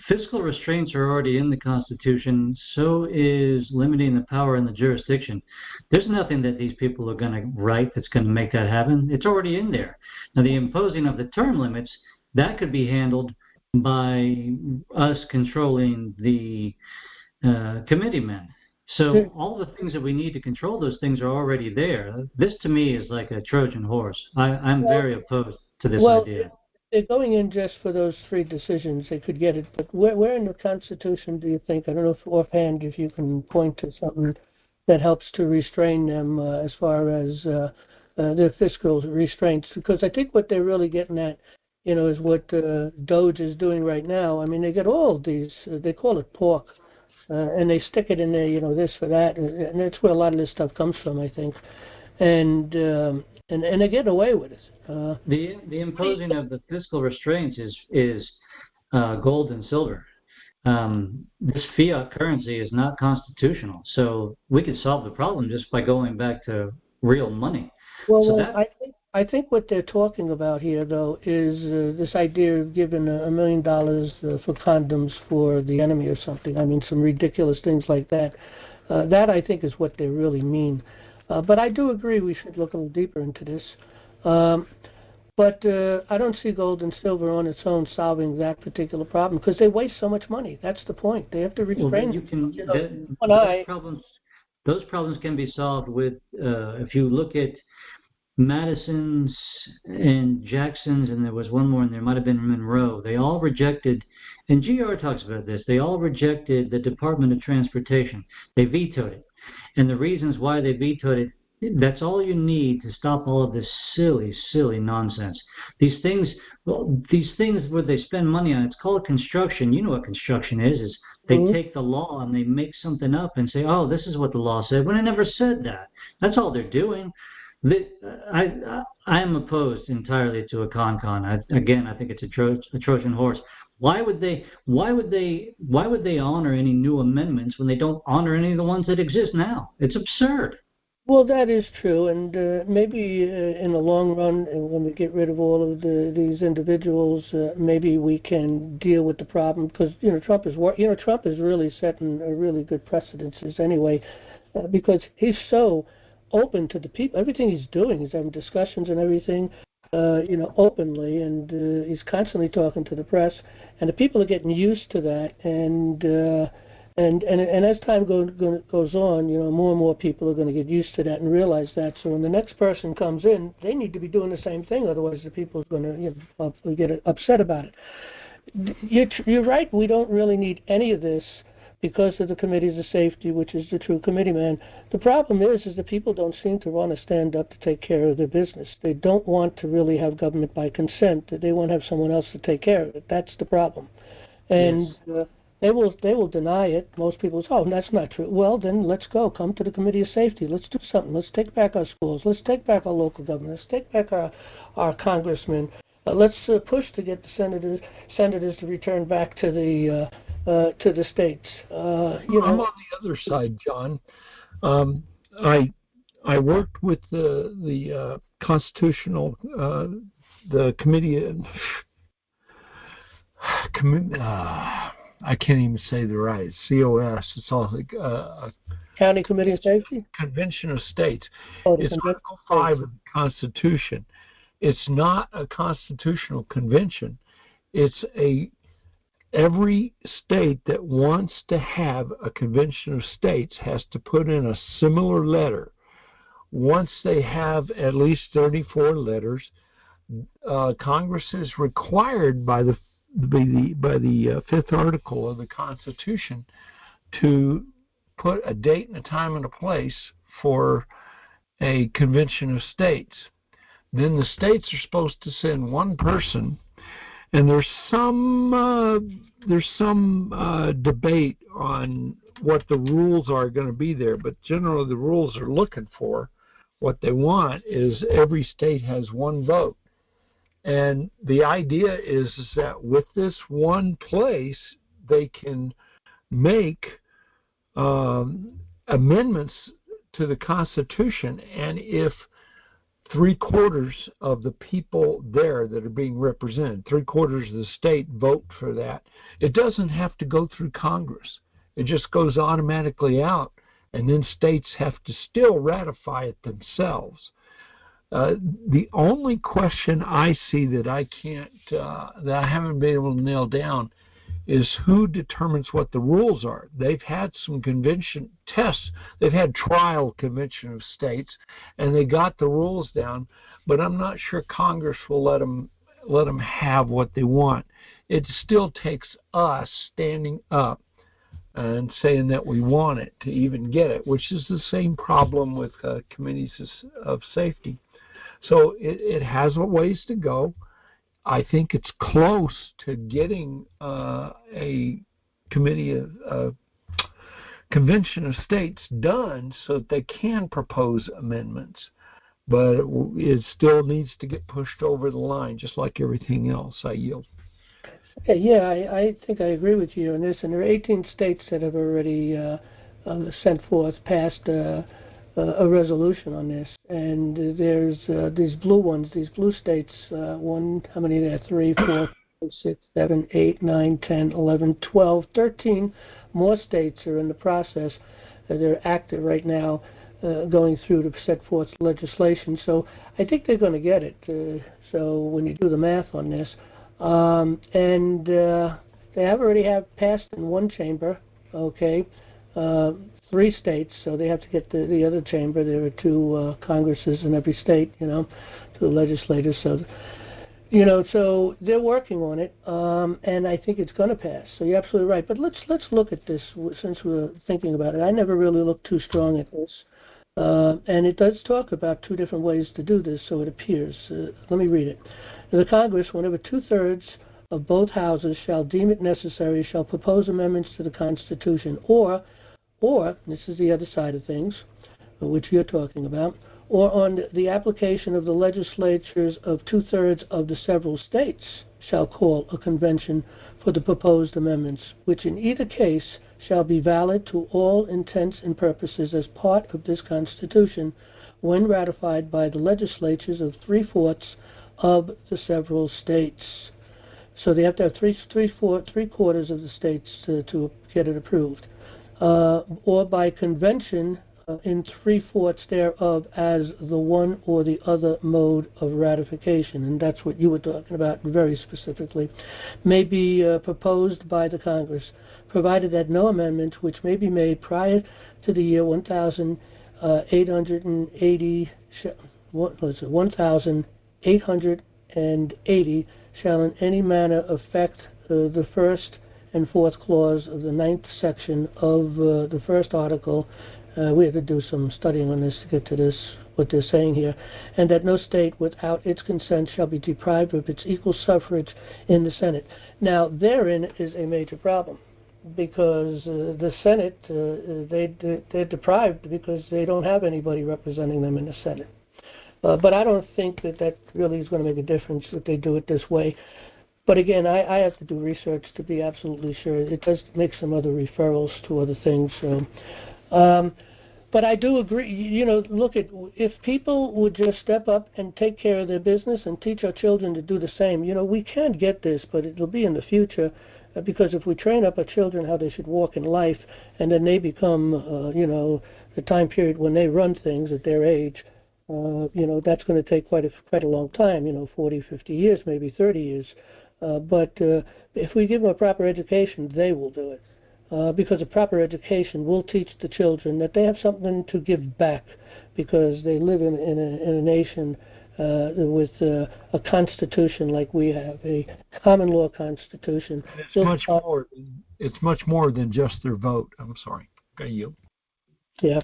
Fiscal restraints are already in the Constitution. So is limiting the power and the jurisdiction. There's nothing that these people are going to write that's going to make that happen. It's already in there. Now, the imposing of the term limits, that could be handled by us controlling the committeemen. So all the things that we need to control those things are already there. This, to me, is like a Trojan horse. I'm very opposed to this idea. They're going in just for those three decisions. They could get it, but where in the Constitution do you think? I don't know if offhand if you can point to something that helps to restrain them as far as their fiscal restraints. Because I think what they're really getting at, is what Doge is doing right now. I mean, they get all these. They call it pork. And they stick it in there, this for that, and that's where a lot of this stuff comes from, I think. And they get away with it. The imposing of the fiscal restraints is gold and silver. This fiat currency is not constitutional, so we could solve the problem just by going back to real money. Well, I think what they're talking about here, though, is this idea of giving $1 million for condoms for the enemy or something. I mean, some ridiculous things like that. That, I think, is what they really mean. But I do agree we should look a little deeper into this. But I don't see gold and silver on its own solving that particular problem because they waste so much money. That's the point. They have to restrain those problems can be solved with, if you look at Madison's and Jackson's, and there was one more, and there might have been Monroe. They all rejected, and GR talks about this, they all rejected the Department of Transportation. They vetoed it. And the reasons why they vetoed it, that's all you need to stop all of this silly, silly nonsense. These things where they spend money on, it's called construction. You know what construction is they take the law and they make something up and say, oh, this is what the law said, when it never said that. That's all they're doing. I am opposed entirely to a con. I think it's a Trojan horse. Why would they honor any new amendments when they don't honor any of the ones that exist now? It's absurd. Well, that is true, and maybe in the long run, when we get rid of all of these individuals, maybe we can deal with the problem because Trump is really setting a really good precedences anyway, because he's so open to the people. Everything he's doing, he's having discussions and everything, openly, and he's constantly talking to the press, and the people are getting used to that, and as time goes on, more and more people are going to get used to that and realize that. So when the next person comes in, they need to be doing the same thing. Otherwise, the people are going to get upset about it. You're right. We don't really need any of this because of the committees of safety, which is the true committeeman. The problem is the people don't seem to want to stand up to take care of their business. They don't want to really have government by consent. They want to have someone else to take care of it. That's the problem. And yes. They will deny it. Most people say, oh, that's not true. Well, then let's go. Come to the Committee of Safety. Let's do something. Let's take back our schools. Let's take back our local government. Let's take back our congressmen. Let's push to get the senators to return back to the states. I'm on the other side, John. I worked with the constitutional the committee. I can't even say the right. COS. It's all like County Committee of Safety. Convention of States. It's Article 5 of the Constitution. It's not a constitutional convention. It's every state that wants to have a convention of states has to put in a similar letter. Once they have at least 34 letters, Congress is required by the fifth article of the Constitution to put a date and a time and a place for a convention of states. Then the states are supposed to send one person, and there's some debate on what the rules are going to be there, but generally the rules are looking for what they want is every state has one vote. And the idea is that with this one place, they can make amendments to the Constitution. And if 3/4 of the people there that are being represented, 3/4 of the state vote for that. It doesn't have to go through Congress. It just goes automatically out, and then states have to still ratify it themselves. The only question I see that I can't, that I haven't been able to nail down, is who determines what the rules are. They've had some convention tests. They've had trial convention of states, and they got the rules down. But I'm not sure Congress will let them have what they want. It still takes us standing up and saying that we want it to even get it, which is the same problem with committees of safety. So it has a ways to go. I think it's close to getting a committee of convention of states done so that they can propose amendments. But it still needs to get pushed over the line, just like everything else. I yield. Yeah, I think I agree with you on this. And there are 18 states that have already passed a resolution on this. And there's these blue ones, these blue states, how many there? 3, 4, 5, 6, 7, 8, 9, 10, 11, 12, 13 more states are in the process. They're active right now, going through to set forth legislation. So I think they're going to get it. So when you do the math on this, and they already have passed in one chamber, okay, 3 states, so they have to get the other chamber. There are 2 Congresses in every state, 2 legislators, so so they're working on it, and I think it's going to pass. So you're absolutely right. But let's look at this since we're thinking about it. I never really looked too strong at this, and it does talk about 2 different ways to do this. So it appears. Let me read it. The Congress, whenever 2/3 of both houses shall deem it necessary, shall propose amendments to the Constitution, or this is the other side of things, which you're talking about, or on the application of the legislatures of 2/3 of the several states shall call a convention for the proposed amendments, which in either case shall be valid to all intents and purposes as part of this Constitution when ratified by the legislatures of 3/4 of the several states. So they have to have 3/4 of the states to get it approved, or by convention in 3/4 thereof as the one or the other mode of ratification, and that's what you were talking about very specifically, may be proposed by the Congress, provided that no amendment which may be made prior to the year 1880 shall in any manner affect the first and fourth clause of the 9th section of the first article. We had to do some studying on this to get to this, what they're saying here, and that no state without its consent shall be deprived of its equal suffrage in the Senate. Now, therein is a major problem, because the Senate, they're deprived because they don't have anybody representing them in the Senate. But I don't think that really is going to make a difference if they do it this way. But again, I have to do research to be absolutely sure. It does make some other referrals to other things. So, but I do agree, look at, if people would just step up and take care of their business and teach our children to do the same, we can get this, but it'll be in the future, because if we train up our children how they should walk in life, and then they become, the time period when they run things at their age, that's going to take quite a long time, 40, 50 years, maybe 30 years. But if we give them a proper education, they will do it. Because a proper education will teach the children that they have something to give back, because they live in a nation with a constitution like we have, a common law constitution. It's much more than just their vote. I'm sorry. Okay, you. Yeah.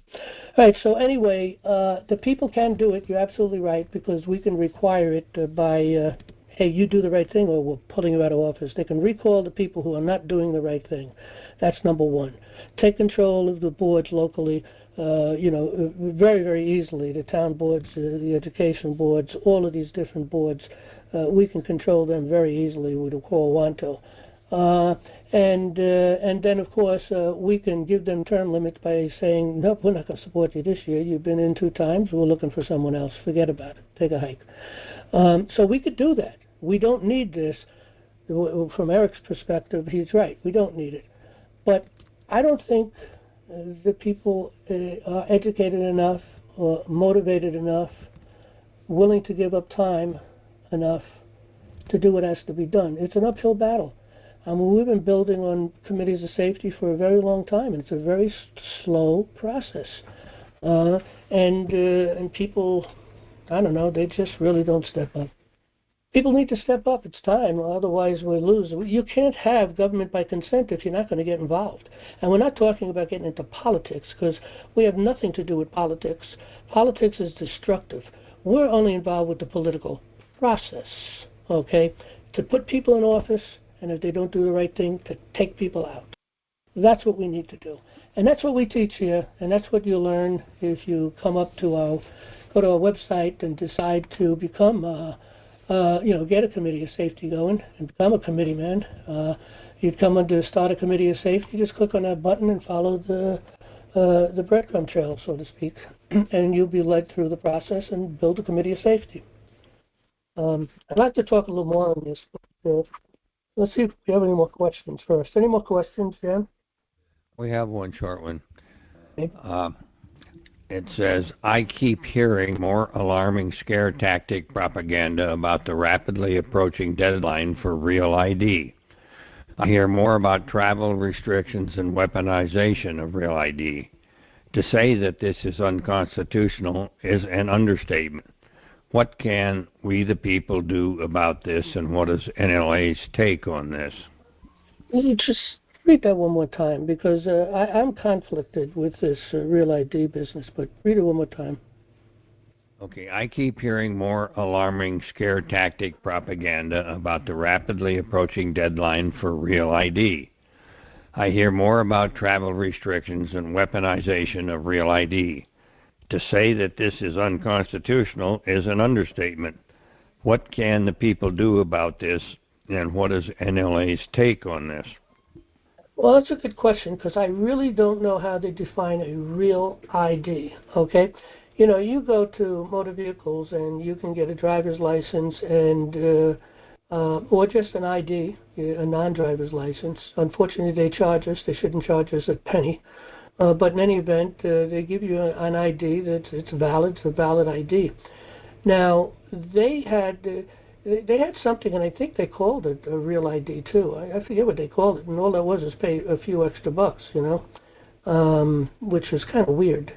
All right. So anyway, the people can do it. You're absolutely right, because we can require it by, hey, you do the right thing, or we're pulling you out of office. They can recall the people who are not doing the right thing. That's number one. Take control of the boards locally, very, very easily. The town boards, the education boards, all of these different boards, we can control them very easily with a quo wanto. And then, of course, we can give them term limits by saying, nope, we're not going to support you this year. You've been in 2 times. We're looking for someone else. Forget about it. Take a hike. So we could do that. We don't need this. From Eric's perspective, he's right. We don't need it. But I don't think the people are educated enough or motivated enough, willing to give up time enough to do what has to be done. It's an uphill battle. I mean, we've been building on committees of safety for a very long time, and it's a very slow process. And people, I don't know, they just really don't step up. People need to step up. It's time, otherwise we lose. You can't have government by consent if you're not going to get involved. And we're not talking about getting into politics, because we have nothing to do with politics. Politics is destructive. We're only involved with the political process, okay, to put people in office, and if they don't do the right thing, to take people out. That's what we need to do. And that's what we teach here, and that's what you learn if you come up to go to our website and decide to become get a committee of safety going and become a committeeman. You'd come under start a committee of safety, just click on that button and follow the breadcrumb trail, so to speak, and you'll be led through the process and build a committee of safety. I'd like to talk a little more on this, but let's see if we have any more questions first. Any more questions, Jan? We have one short one. Okay. It says, I keep hearing more alarming scare tactic propaganda about the rapidly approaching deadline for Real ID. I hear more about travel restrictions and weaponization of Real ID. To say that this is unconstitutional is an understatement. What can we, the people, do about this, and what is NLA's take on this? Just read that one more time, because I'm conflicted with this Real ID business, but read it one more time. Okay, I keep hearing more alarming scare tactic propaganda about the rapidly approaching deadline for Real ID. I hear more about travel restrictions and weaponization of Real ID. To say that this is unconstitutional is an understatement. What can the people do about this, and what is NLA's take on this? Well, that's a good question, because I really don't know how they define a real ID, okay? You know, you go to motor vehicles and you can get a driver's license and or just an ID, a non-driver's license. Unfortunately, they charge us. They shouldn't charge us a penny. But in any event, they give you an ID that's valid. It's a valid ID. Now, they had something, and I think they called it a Real ID too. I forget what they called it, and all that was is pay a few extra bucks, which was kind of weird.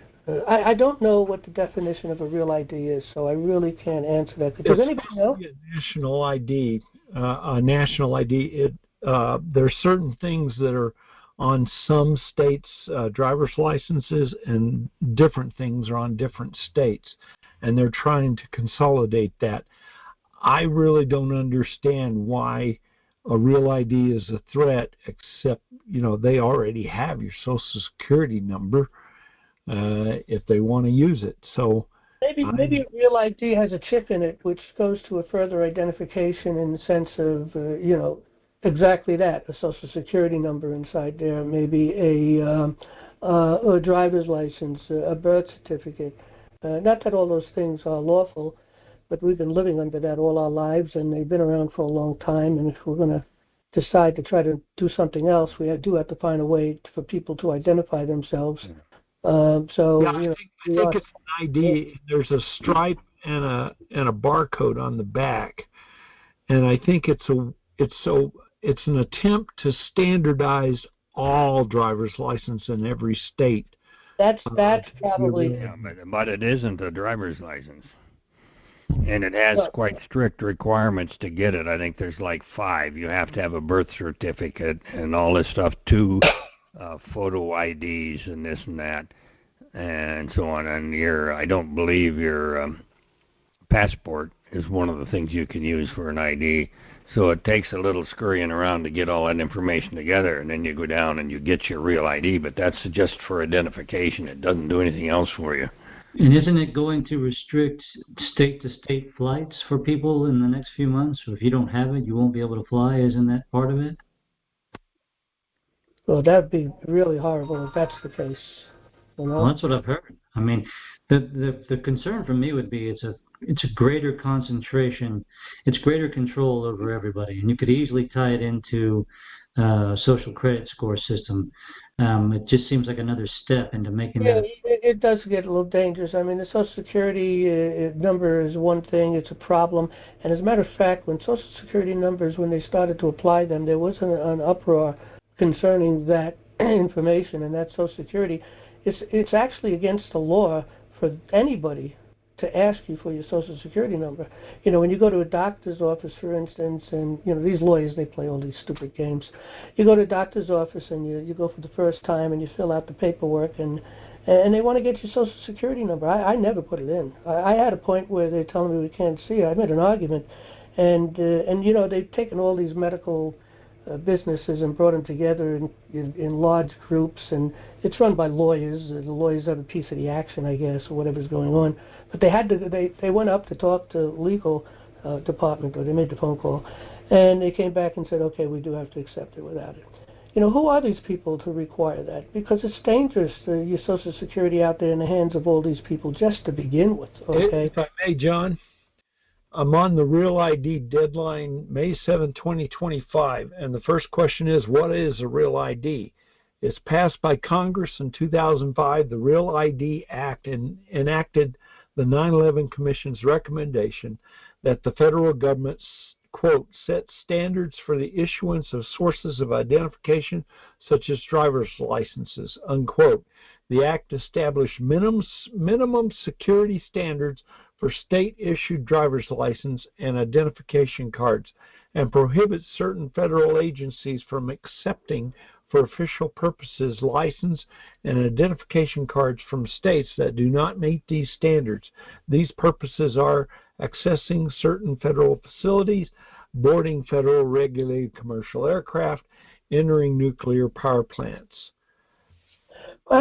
I don't know what the definition of a Real ID is, so I really can't answer that. Does anybody know? A national ID. There's certain things that are on some states' driver's licenses, and different things are on different states, and they're trying to consolidate that. I really don't understand why a Real ID is a threat, except, they already have your Social Security number if they want to use it. So maybe a Real ID has a chip in it, which goes to a further identification in the sense of, exactly that, a Social Security number inside there, maybe a driver's license, a birth certificate. Not that all those things are lawful, but we've been living under that all our lives, and they've been around for a long time, and if we're going to decide to try to do something else, we do have to find a way for people to identify themselves. I think it's an ID. There's a stripe and a barcode on the back, and I think it's an attempt to standardize all driver's license in every state. That's probably. Yeah, but it isn't a driver's license. And it has quite strict requirements to get it. I think there's like 5. You have to have a birth certificate and all this stuff, 2 photo IDs and this and that, and so on. And I don't believe your passport is one of the things you can use for an ID. So it takes a little scurrying around to get all that information together, and then you go down and you get your Real ID. But that's just for identification. It doesn't do anything else for you. And isn't it going to restrict state-to-state flights for people in the next few months? So if you don't have it, you won't be able to fly. Isn't that part of it? Well, that would be really horrible if that's the case. You know? Well, that's what I've heard. I mean, the concern for me would be it's a greater concentration, it's greater control over everybody, and you could easily tie it into social credit score system. It just seems like another step into making Yeah, that. it does get a little dangerous. I mean, the Social Security number is one thing; it's a problem. And as a matter of fact, when Social Security numbers, when they started to apply them, there was an uproar concerning that information and that Social Security. It's actually against the law for anybody to ask you for your Social Security number. You know, when you go to a doctor's office, for instance, and, you know, these lawyers, they play all these stupid games. You go to a doctor's office and you go for the first time and you fill out the paperwork and they want to get your Social Security number. I never put it in. I had a point where they're telling me we can't see it. I made an argument. And you know, they've taken all these medical businesses and brought them together in large groups, and it's run by lawyers. The lawyers have a piece of the action, I guess, or whatever's going on. But they went up to talk to legal department, or they made the phone call, and they came back and said, okay, we do have to accept it without it. You know, who are these people to require that? Because it's dangerous to your Social Security out there in the hands of all these people just to begin with. Okay. If I may, John, I'm on the Real ID deadline, May 7, 2025, and the first question is, what is a Real ID? It's passed by Congress in 2005. The Real ID Act enacted the 9/11 Commission's recommendation that the federal government, quote, set standards for the issuance of sources of identification such as driver's licenses, unquote. The act established minimum security standards for state-issued driver's license and identification cards, and prohibits certain federal agencies from accepting for official purposes license and identification cards from states that do not meet these standards. These purposes are accessing certain federal facilities, boarding federal regulated commercial aircraft, entering nuclear power plants. Well,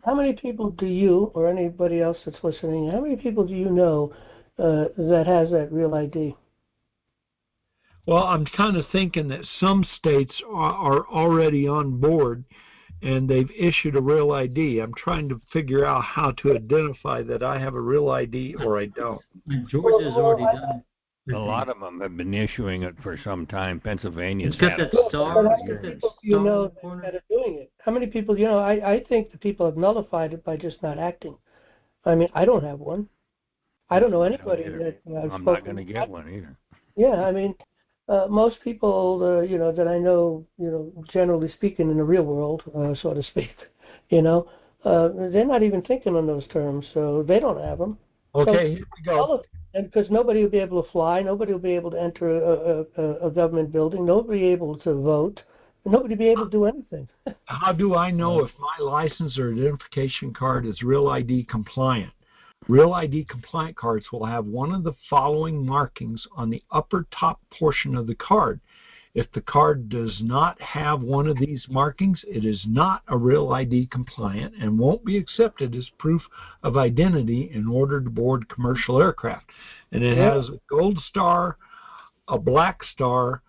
how many people do you, or anybody else that's listening, how many people do you know that has that Real ID? Well, I'm kind of thinking that some states are already on board and they've issued a Real ID. I'm trying to figure out how to identify that I have a Real ID or I don't. Georgia's already done. A lot of them have been issuing it for some time. Pennsylvania's It's got had that it. star. But how It's many got that people do you star know in the corner. that are doing it? How many people, you know, I think the people have nullified it by just not acting. I mean, I don't have one. I don't know anybody that I'm not going to get one either. Yeah, I mean, most people, you know, that I know, you know, generally speaking in the real world, so to speak, you know, they're not even thinking on those terms, so they don't have them. Okay, here we go. And because nobody will be able to fly, nobody will be able to enter a government building, nobody will be able to vote, nobody will be able to do anything. How do I know if my license or identification card is Real ID compliant? Real ID compliant cards will have one of the following markings on the upper top portion of the card. If the card does not have one of these markings, it is not a Real ID compliant and won't be accepted as proof of identity in order to board commercial aircraft. And it has a gold star, a black star,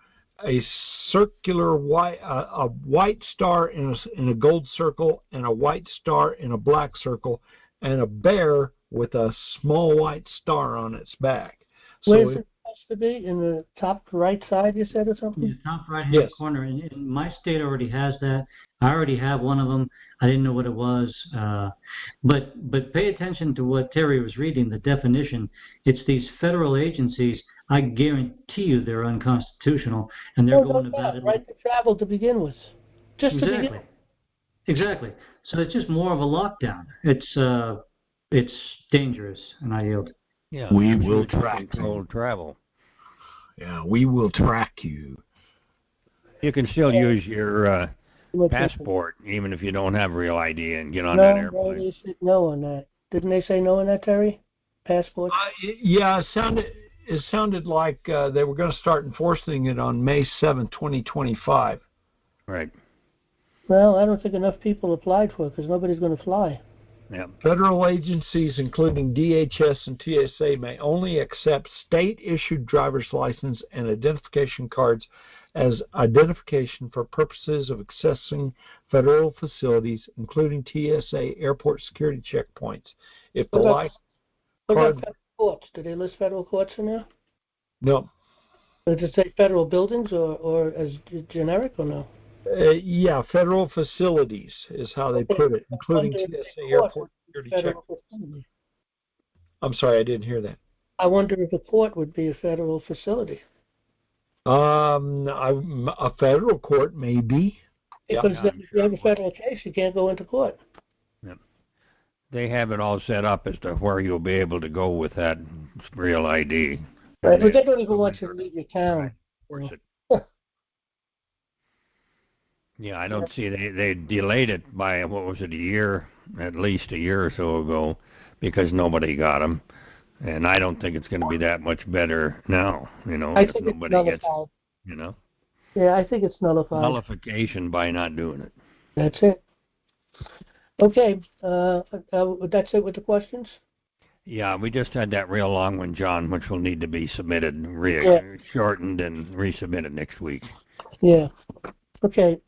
a circular white, a white star in a gold circle, and a white star in a black circle, and a bear with a small white star on its back. Where's it supposed to be? In the top right side, you said, or something? In the top right-hand corner. And my state already has that. I already have one of them. I didn't know what it was. But pay attention to what Terry was reading, the definition. It's these federal agencies. I guarantee you they're unconstitutional, and they're going about it. Right to travel to begin with. Just to begin with. Exactly. So it's just more of a lockdown. It's dangerous, and I yield. Yeah, we will track controlled travel. Yeah, we will track you. You can still use your passport, even if you don't have Real ID, and get on that airplane. No, they said no on that. Didn't they say no on that, Terry? Passport? Yeah, it sounded like they were going to start enforcing it on May 7, 2025. Right. Well, I don't think enough people applied for it because nobody's going to fly. Yeah. Federal agencies, including DHS and TSA, may only accept state-issued driver's license and identification cards as identification for purposes of accessing federal facilities, including TSA airport security checkpoints. If the license card... federal courts? Do they list federal courts in there? No. Does it say federal buildings or as generic or no? Yeah, federal facilities is how they put it, including TSA airport security checkpoints. I'm sorry, I didn't hear that. I wonder if a court would be a federal facility. A federal court may be. Because if you have a federal case, you can't go into court. Yep. They have it all set up as to where you'll be able to go with that real ID. Right, but they don't even want you to leave your town. Yeah, I don't see they delayed it by what was it, a year, at least a year or so ago, because nobody got them, and I don't think it's going to be that much better now. You know, I think nobody it's gets, nullified. you know. Yeah, I think it's nullified. Nullification by not doing it. That's it. Okay, that's it with the questions? Yeah, we just had that real long one, John, which will need to be submitted, shortened and resubmitted next week. Yeah. Okay.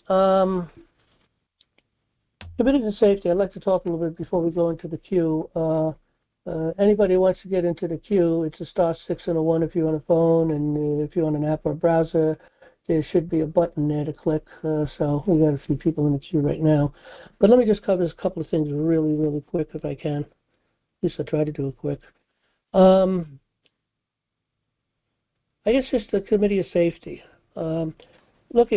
Committees of Safety, I'd like to talk a little bit before we go into the queue. Anybody who wants to get into the queue, it's a *6 and a 1 if you're on a phone, and if you're on an app or a browser, there should be a button there to click. So we got a few people in the queue right now. But let me just cover a couple of things really, really quick if I can. At least I'll try to do it quick. I guess just the Committee of Safety. Look,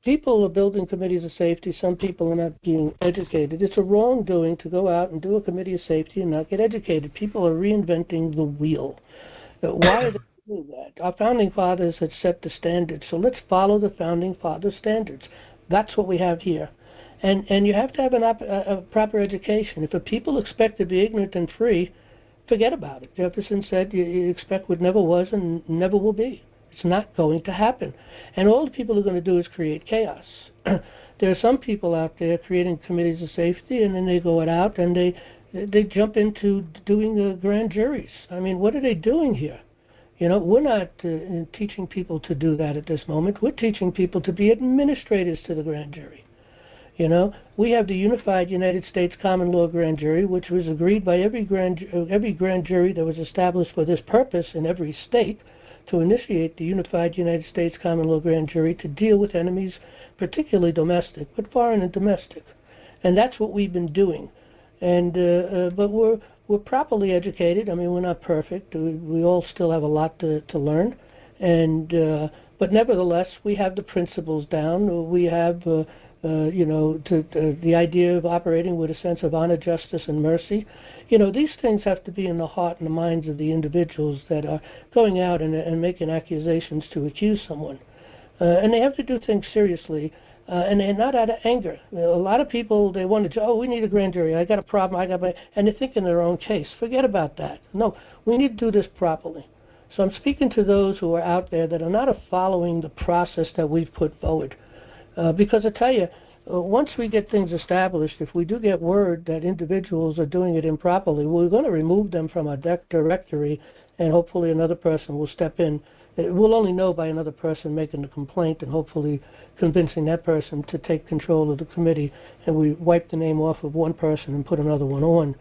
people are building committees of safety. Some people are not being educated. It's a wrongdoing to go out and do a committee of safety and not get educated. People are reinventing the wheel. Why are they doing that? Our founding fathers had set the standards, so let's follow the founding fathers' standards. That's what we have here. And you have to have a proper education. If a people expect to be ignorant and free, forget about it. Jefferson said you expect what never was and never will be. It's not going to happen. And all the people are going to do is create chaos. There are some people out there creating committees of safety, and then they go out and they jump into doing grand juries. I mean, what are they doing here? You know, we're not teaching people to do that at this moment. We're teaching people to be administrators to the grand jury. You know, we have the Unified United States Common Law Grand Jury, which was agreed by every grand jury that was established for this purpose in every state, to initiate the Unified United States Common Law Grand Jury to deal with enemies, particularly domestic, but foreign and domestic. And that's what we've been doing. And but we're properly educated. I mean, we're not perfect. We all still have a lot to learn. And but nevertheless, we have the principles down. We have the idea of operating with a sense of honor, justice, and mercy. You know, these things have to be in the heart and the minds of the individuals that are going out and making accusations to accuse someone. And they have to do things seriously, and they're not out of anger. A lot of people, they want to, we need a grand jury. I got a problem. And they think in their own case. Forget about that. No, we need to do this properly. So I'm speaking to those who are out there that are not following the process that we've put forward. Because I tell you, once we get things established, if we do get word that individuals are doing it improperly, we're going to remove them from our directory, and hopefully another person will step in. We'll only know by another person making the complaint and hopefully convincing that person to take control of the committee, and we wipe the name off of one person and put another one on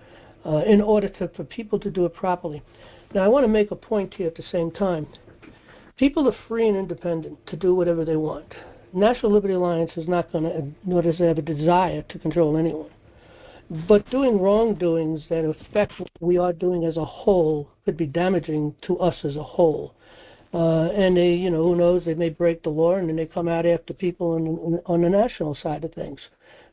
in order for people to do it properly. Now, I want to make a point here at the same time. People are free and independent to do whatever they want. National Liberty Alliance is not going to, nor does it have a desire to control anyone. But doing wrongdoings that affect what we are doing as a whole could be damaging to us as a whole. And they, who knows, they may break the law and then they come out after people on the national side of things.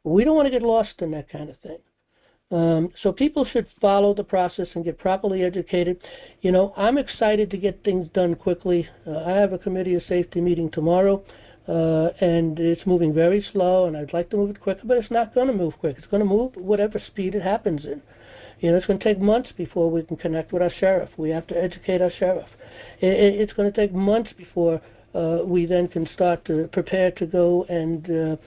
We don't want to get lost in that kind of thing. So people should follow the process and get properly educated. I'm excited to get things done quickly. I have a committee of safety meeting tomorrow. And it's moving very slow, and I'd like to move it quicker, but it's not going to move quick. It's going to move whatever speed it happens in. It's going to take months before we can connect with our sheriff. We have to educate our sheriff. It's going to take months before we then can start to prepare to go and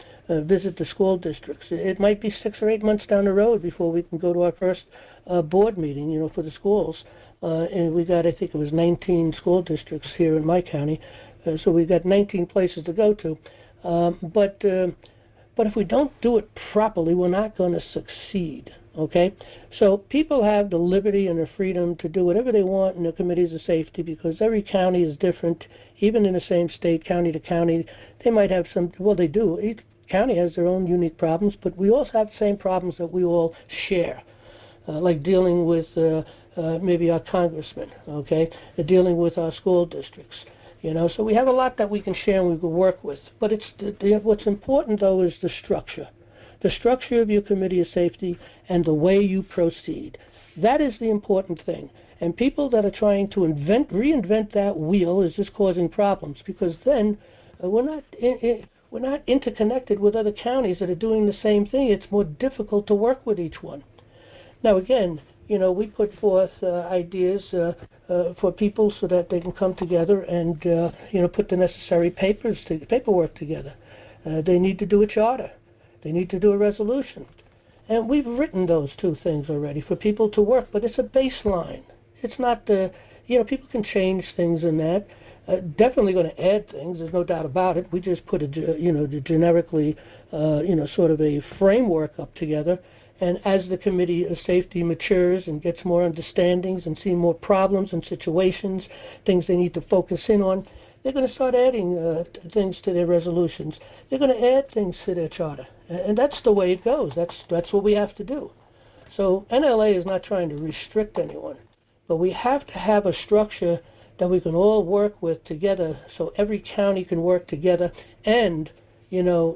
visit the school districts. It might be 6 or 8 months down the road before we can go to our first board meeting, for the schools. And we got, I think it was 19 school districts here in my county. So we've got 19 places to go to. But if we don't do it properly, we're not going to succeed, okay? So people have the liberty and the freedom to do whatever they want in the committees of safety because every county is different, even in the same state, county to county. They might have some, well, they do. Each county has their own unique problems, but we also have the same problems that we all share, like dealing with maybe our congressmen, okay, dealing with our school districts. So we have a lot that we can share and we can work with. But what's important, though, is the structure of your committee of safety and the way you proceed. That is the important thing. And people that are trying to reinvent that wheel is just causing problems because then we're not interconnected with other counties that are doing the same thing. It's more difficult to work with each one. Now, again, we put forth ideas for people so that they can come together and, put the necessary paperwork together. They need to do a charter. They need to do a resolution. And we've written those two things already for people to work, but it's a baseline. It's not, people can change things in that. Definitely going to add things. There's no doubt about it. We just put generically, sort of a framework up together. And as the Committee of Safety matures and gets more understandings and seeing more problems and situations, things they need to focus in on, they're going to start adding things to their resolutions. They're going to add things to their charter. And that's the way it goes. That's what we have to do. So NLA is not trying to restrict anyone, but we have to have a structure that we can all work with together so every county can work together and,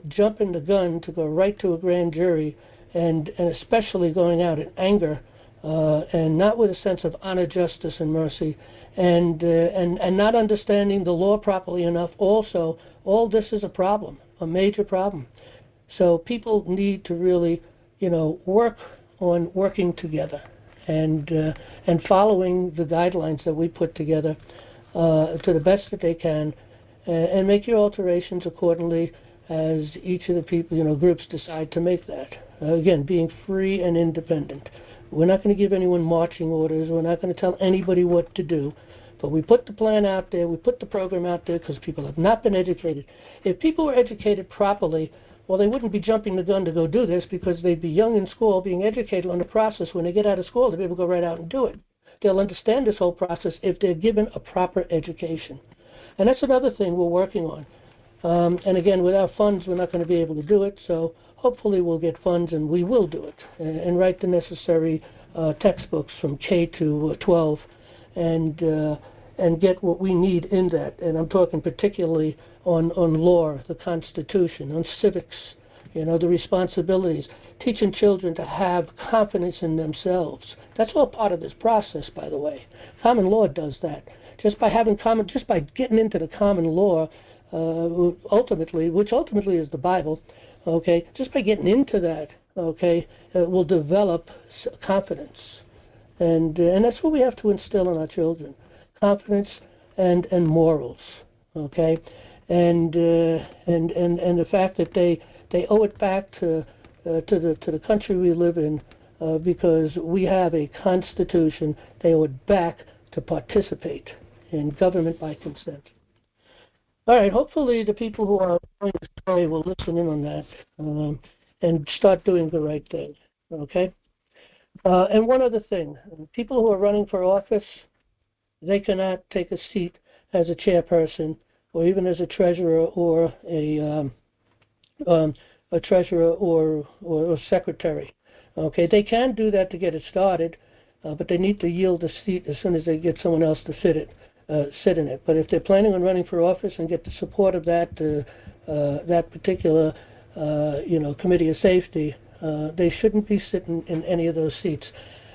jump in the gun to go right to a grand jury and especially going out in anger and not with a sense of honor, justice, and mercy, and not understanding the law properly enough. Also, all this is a problem, a major problem. So people need to really, work on working together and following the guidelines that we put together to the best that they can, and make your alterations accordingly as each of the people, groups decide to make that. Again, being free and independent. We're not going to give anyone marching orders. We're not going to tell anybody what to do. But we put the plan out there. We put the program out there because people have not been educated. If people were educated properly, well, they wouldn't be jumping the gun to go do this because they'd be young in school, being educated on the process. When they get out of school, they'll be able to go right out and do it. They'll understand this whole process if they're given a proper education. And that's another thing we're working on. And again, without funds, we're not going to be able to do it. So hopefully we'll get funds and we will do it and write the necessary textbooks from K to 12 and get what we need in that. And I'm talking particularly on law, the Constitution, on civics, the responsibilities, teaching children to have confidence in themselves. That's all part of this process, by the way. Common law does that. Just by getting into the common law, which ultimately is the Bible, okay, just by getting into that, okay, will develop confidence. And that's what we have to instill in our children, confidence and morals, okay? And the fact that they owe it back to the country we live in because we have a constitution. They owe it back to participate in government by consent. All right, hopefully the people who are going to stay will listen in on that and start doing the right thing, okay? And one other thing, people who are running for office, they cannot take a seat as a chairperson or even as a treasurer or a treasurer or secretary, okay? They can do that to get it started, but they need to yield a seat as soon as they get someone else to sit in it. But if they're planning on running for office and get the support of that particular committee of safety, they shouldn't be sitting in any of those seats.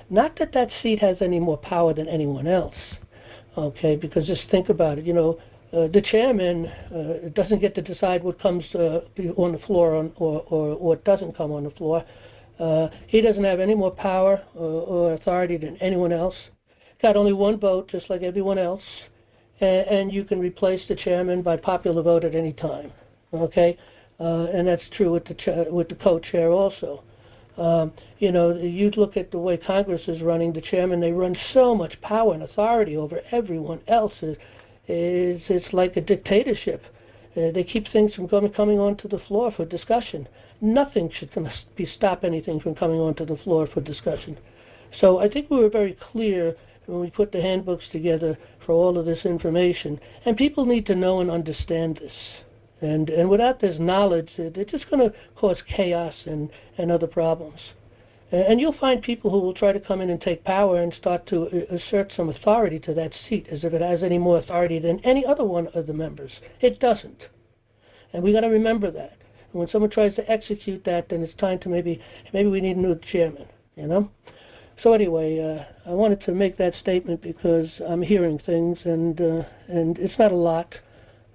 Not that that seat has any more power than anyone else, okay? Because just think about it. The chairman doesn't get to decide what comes on the floor or what doesn't come on the floor. He doesn't have any more power or authority than anyone else. Got only one vote, just like everyone else, and you can replace the chairman by popular vote at any time. Okay, and that's true with the co-chair also. You look at the way Congress is running. The chairman, they run so much power and authority over everyone else. it's like a dictatorship. They keep things from coming onto the floor for discussion. Nothing should stop anything from coming onto the floor for discussion. So I think we were very clear when we put the handbooks together for all of this information. And people need to know and understand this. And without this knowledge, they're just going to cause chaos and other problems. And you'll find people who will try to come in and take power and start to assert some authority to that seat, as if it has any more authority than any other one of the members. It doesn't. And we got to remember that. And when someone tries to execute that, then it's time to maybe we need a new chairman, you know? So anyway, I wanted to make that statement because I'm hearing things, and it's not a lot,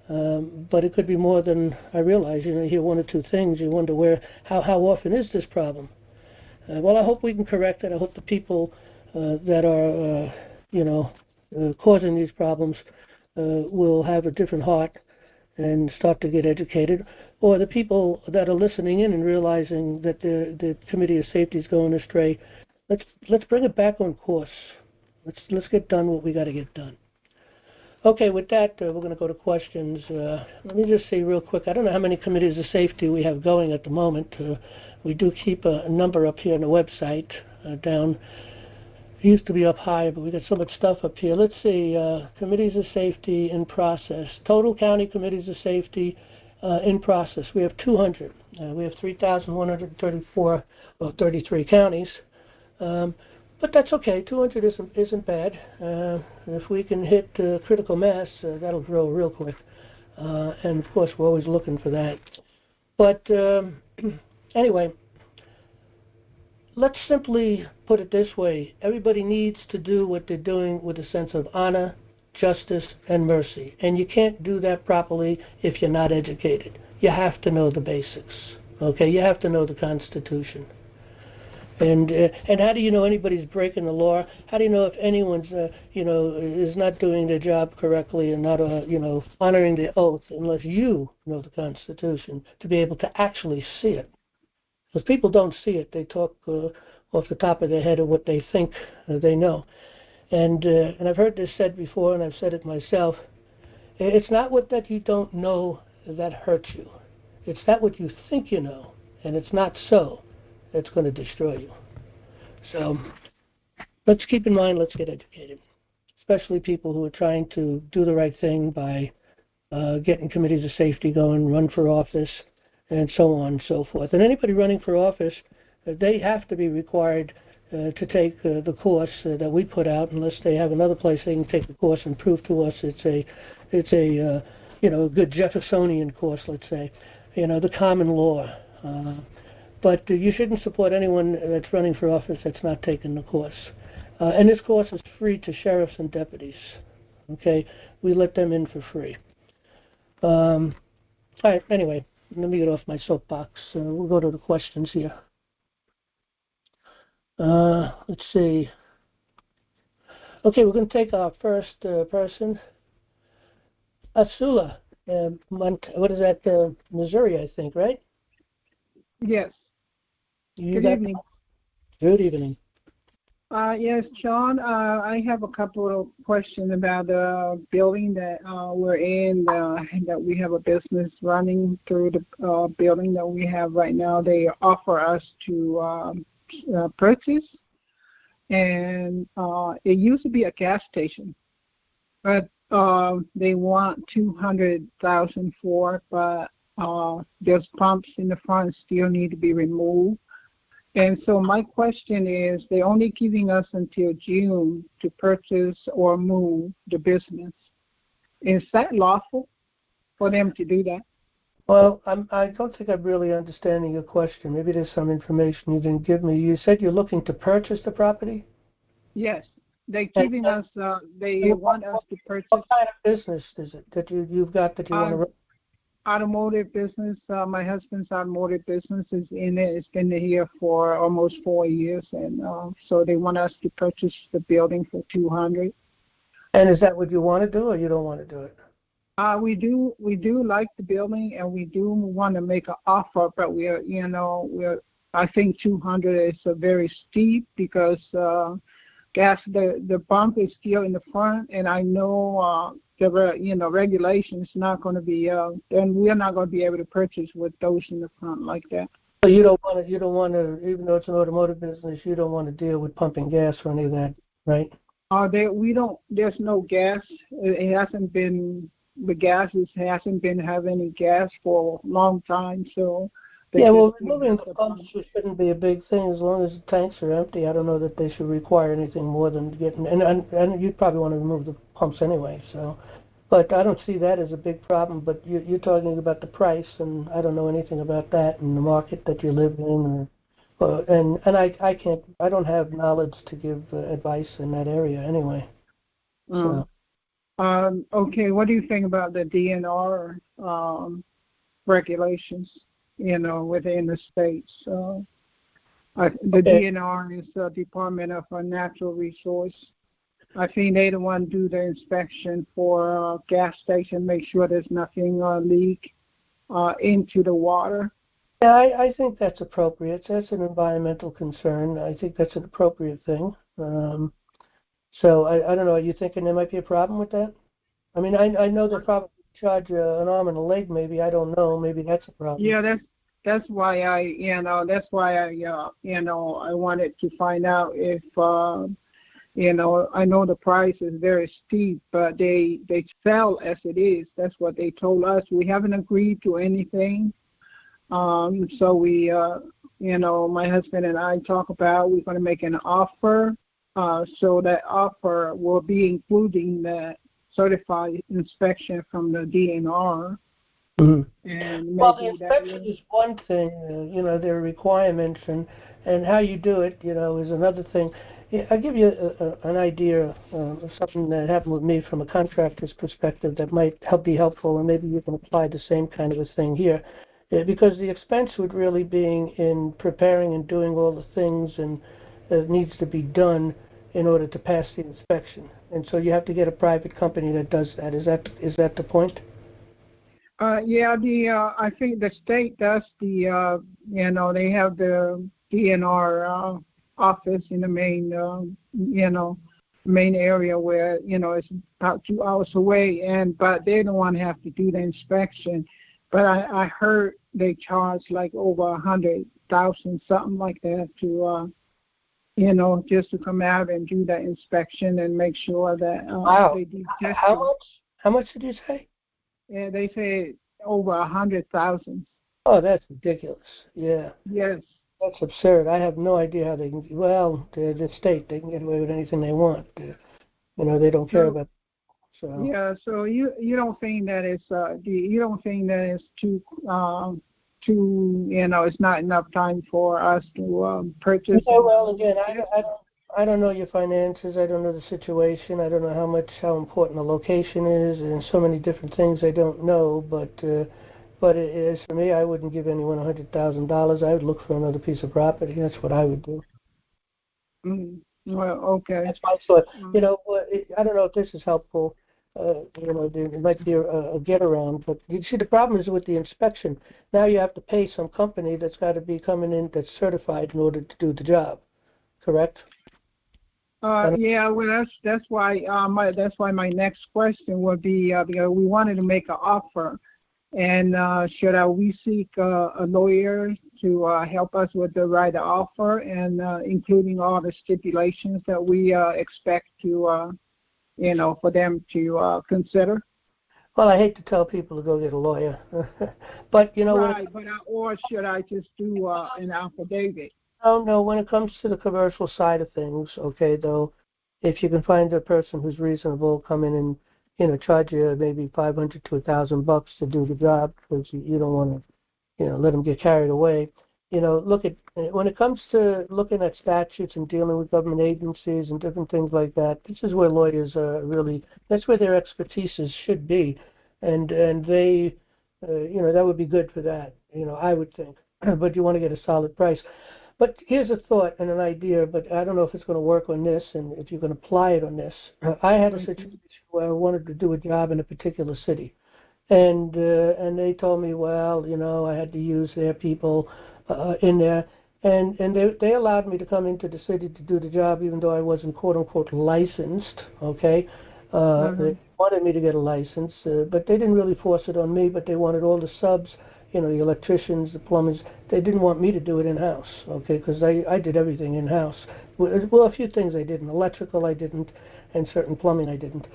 but it could be more than I realize. You know, you hear one or two things, you wonder how often is this problem? Well, I hope we can correct it. I hope the people that are, causing these problems will have a different heart and start to get educated, or the people that are listening in and realizing that the Committee of Safety is going astray. Let's bring it back on course. Let's get done what we got to get done. Okay, with that, we're going to go to questions. Let me just say real quick, I don't know how many committees of safety we have going at the moment. We do keep a number up here on the website down. It used to be up high, but we got so much stuff up here. Let's see, committees of safety in process. Total county committees of safety in process. We have 200. We have 3,134, well, 33 counties. But that's okay. 200 isn't bad. If we can hit critical mass, that'll grow real quick. And of course, we're always looking for that. But anyway, let's simply put it this way. Everybody needs to do what they're doing with a sense of honor, justice, and mercy. And you can't do that properly if you're not educated. You have to know the basics. Okay? You have to know the Constitution. And how do you know anybody's breaking the law? How do you know if anyone's, is not doing their job correctly and not, honoring the oath unless you know the Constitution to be able to actually see it? Because people don't see it. They talk off the top of their head of what they think they know. And I've heard this said before, and I've said it myself. It's not what that you don't know that hurts you. It's that what you think you know, and it's not so. That's going to destroy you. So let's keep in mind, let's get educated, especially people who are trying to do the right thing by getting committees of safety going, run for office, and so on and so forth. And anybody running for office, they have to be required to take the course that we put out, unless they have another place they can take the course and prove to us it's a good Jeffersonian course, let's say, the common law. But you shouldn't support anyone that's running for office that's not taking the course. And this course is free to sheriffs and deputies. Okay? We let them in for free. All right, anyway, let me get off my soapbox. We'll go to the questions here. Let's see. Okay, we're going to take our first person. Asula, what is that? Missouri, I think, right? Yes. Good evening. Good evening. Yes, John, I have a couple of questions about the building that we're in, that we have a business running through the building that we have right now. They offer us to purchase, and it used to be a gas station, but they want $200,000 for it, but there's pumps in the front still need to be removed. And so my question is, they're only giving us until June to purchase or move the business. Is that lawful for them to do that? Well, I don't think I'm really understanding your question. Maybe there's some information you didn't give me. You said you're looking to purchase the property? Yes. They're giving us, they want us to purchase. What kind of business is it that you've got that you want to run? Automotive business. My husband's automotive business is in it. It's been here for almost 4 years, and so they want us to purchase the building for $200,000. And is that what you want to do, or you don't want to do it? We do like the building, and we do want to make an offer, but I think $200,000 is very steep because the bump is still in the front, and I know the regulations not going to be, then we're not going to be able to purchase with those in the front like that. So you don't want to, even though it's an automotive business, you don't want to deal with pumping gas or any of that, right? There's no gas. It hasn't been, hasn't been having any gas for a long time, so. Yeah, well, removing the pumps shouldn't be a big thing as long as the tanks are empty. I don't know that they should require anything more than getting, and you'd probably want to remove the pumps anyway, so. But I don't see that as a big problem, but you're talking about the price, and I don't know anything about that in the market that you live in, and I don't have knowledge to give advice in that area anyway. So. Okay, what do you think about the DNR regulations, within the states? The DNR is the Department of Natural Resource. I think they the one do the inspection for gas station, make sure there's nothing leak into the water. Yeah, I think that's appropriate. That's an environmental concern. I think that's an appropriate thing. So I don't know. Are you thinking there might be a problem with that? I mean, I know they probably charge an arm and a leg. Maybe I don't know. Maybe that's a problem. Yeah, that's why I wanted to find out if I know the price is very steep, but they sell as it is. That's what they told us. We haven't agreed to anything. So we, my husband and I talk about we're going to make an offer. So that offer will be including the certified inspection from the DNR. Mm-hmm. And well, the inspection is one thing. There are requirements, and how you do it, is another thing. I'll give you an idea of something that happened with me from a contractor's perspective that might be helpful, and maybe you can apply the same kind of a thing here. Because the expense would really be in preparing and doing all the things and that needs to be done in order to pass the inspection. And so you have to get a private company that does that. Is that the point? Yeah, I think the state does they have the DNR office in the main, main area where, it's about 2 hours away, but they're the one who have to do the inspection. But I heard they charge like over 100,000, something like that, to just to come out and do the inspection and make sure that wow. They do testing. How much did you say? Yeah, they say over 100,000. Oh, that's ridiculous. Yeah. Yes. That's absurd. I have no idea how they can. Well, the state, they can get away with anything they want. They don't care about. So. Yeah. So you don't think that it's you don't think that it's too it's not enough time for us to purchase. Yeah, well, again, I don't know your finances. I don't know the situation. I don't know how important the location is, and so many different things I don't know. But it is for me. I wouldn't give anyone $100,000. I would look for another piece of property. That's what I would do. Well, okay. That's my thought. I don't know if this is helpful. There might be a get around, but you see, the problem is with the inspection. Now you have to pay some company that's got to be coming in that's certified in order to do the job. Correct? Yeah. Well, that's why my next question would be because we wanted to make an offer, and should we seek a lawyer to help us with the right offer and including all the stipulations that we expect to. For them to consider. Well, I hate to tell people to go get a lawyer, but right. Or should I just do an affidavit? No. When it comes to the commercial side of things, okay, though, if you can find a person who's reasonable, come in and charge you maybe $500 to $1,000 to do the job, because you don't want to, let them get carried away. Look at when it comes to looking at statutes and dealing with government agencies and different things like that. This is where lawyers that's where their expertise should be, and they, that would be good for that. I would think, but you want to get a solid price. But here's a thought and an idea, but I don't know if it's going to work on this and if you can apply it on this. I had a situation where I wanted to do a job in a particular city, and they told me, well, I had to use their people in there, and they allowed me to come into the city to do the job, even though I wasn't quote unquote licensed. Okay, They wanted me to get a license, but they didn't really force it on me, but they wanted all the subs, the electricians, the plumbers. They didn't want me to do it in-house, okay, because I did everything in-house. Well, a few things I didn't. Electrical I didn't, and certain plumbing I didn't.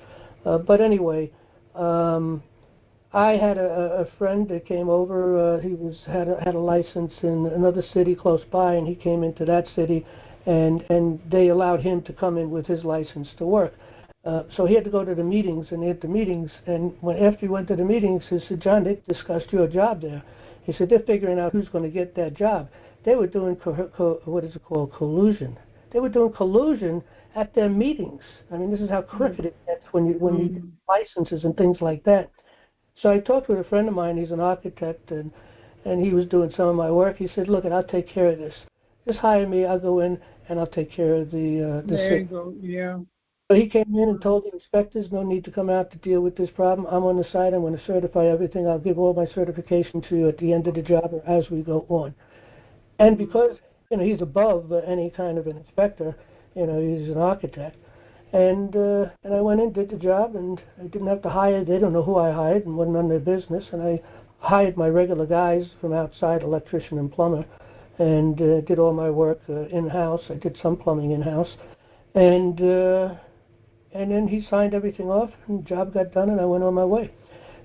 But anyway, I had a friend that came over. He had a license in another city close by, and he came into that city, and they allowed him to come in with his license to work. So he had to go to the meetings, and at the meetings, and after he went to the meetings, he said, "John, they discussed your job there." He said, "They're figuring out who's going to get that job." They were doing what is it called, collusion. They were doing collusion at their meetings. I mean, this is how crooked it gets when you get licenses and things like that. So I talked with a friend of mine. He's an architect, and he was doing some of my work. He said, "Look, I'll take care of this. Just hire me. I'll go in and I'll take care of the there city." you go. Yeah. So he came in and told the inspectors, "No need to come out to deal with this problem. I'm on the site. I'm going to certify everything. I'll give all my certification to you at the end of the job or as we go on." And because he's above any kind of an inspector, he's an architect. And I went in, did the job, and I didn't have to hire. They don't know who I hired, and wasn't none of their business. And I hired my regular guys from outside, electrician and plumber, and did all my work in-house. I did some plumbing in-house, and then he signed everything off, and the job got done, and I went on my way.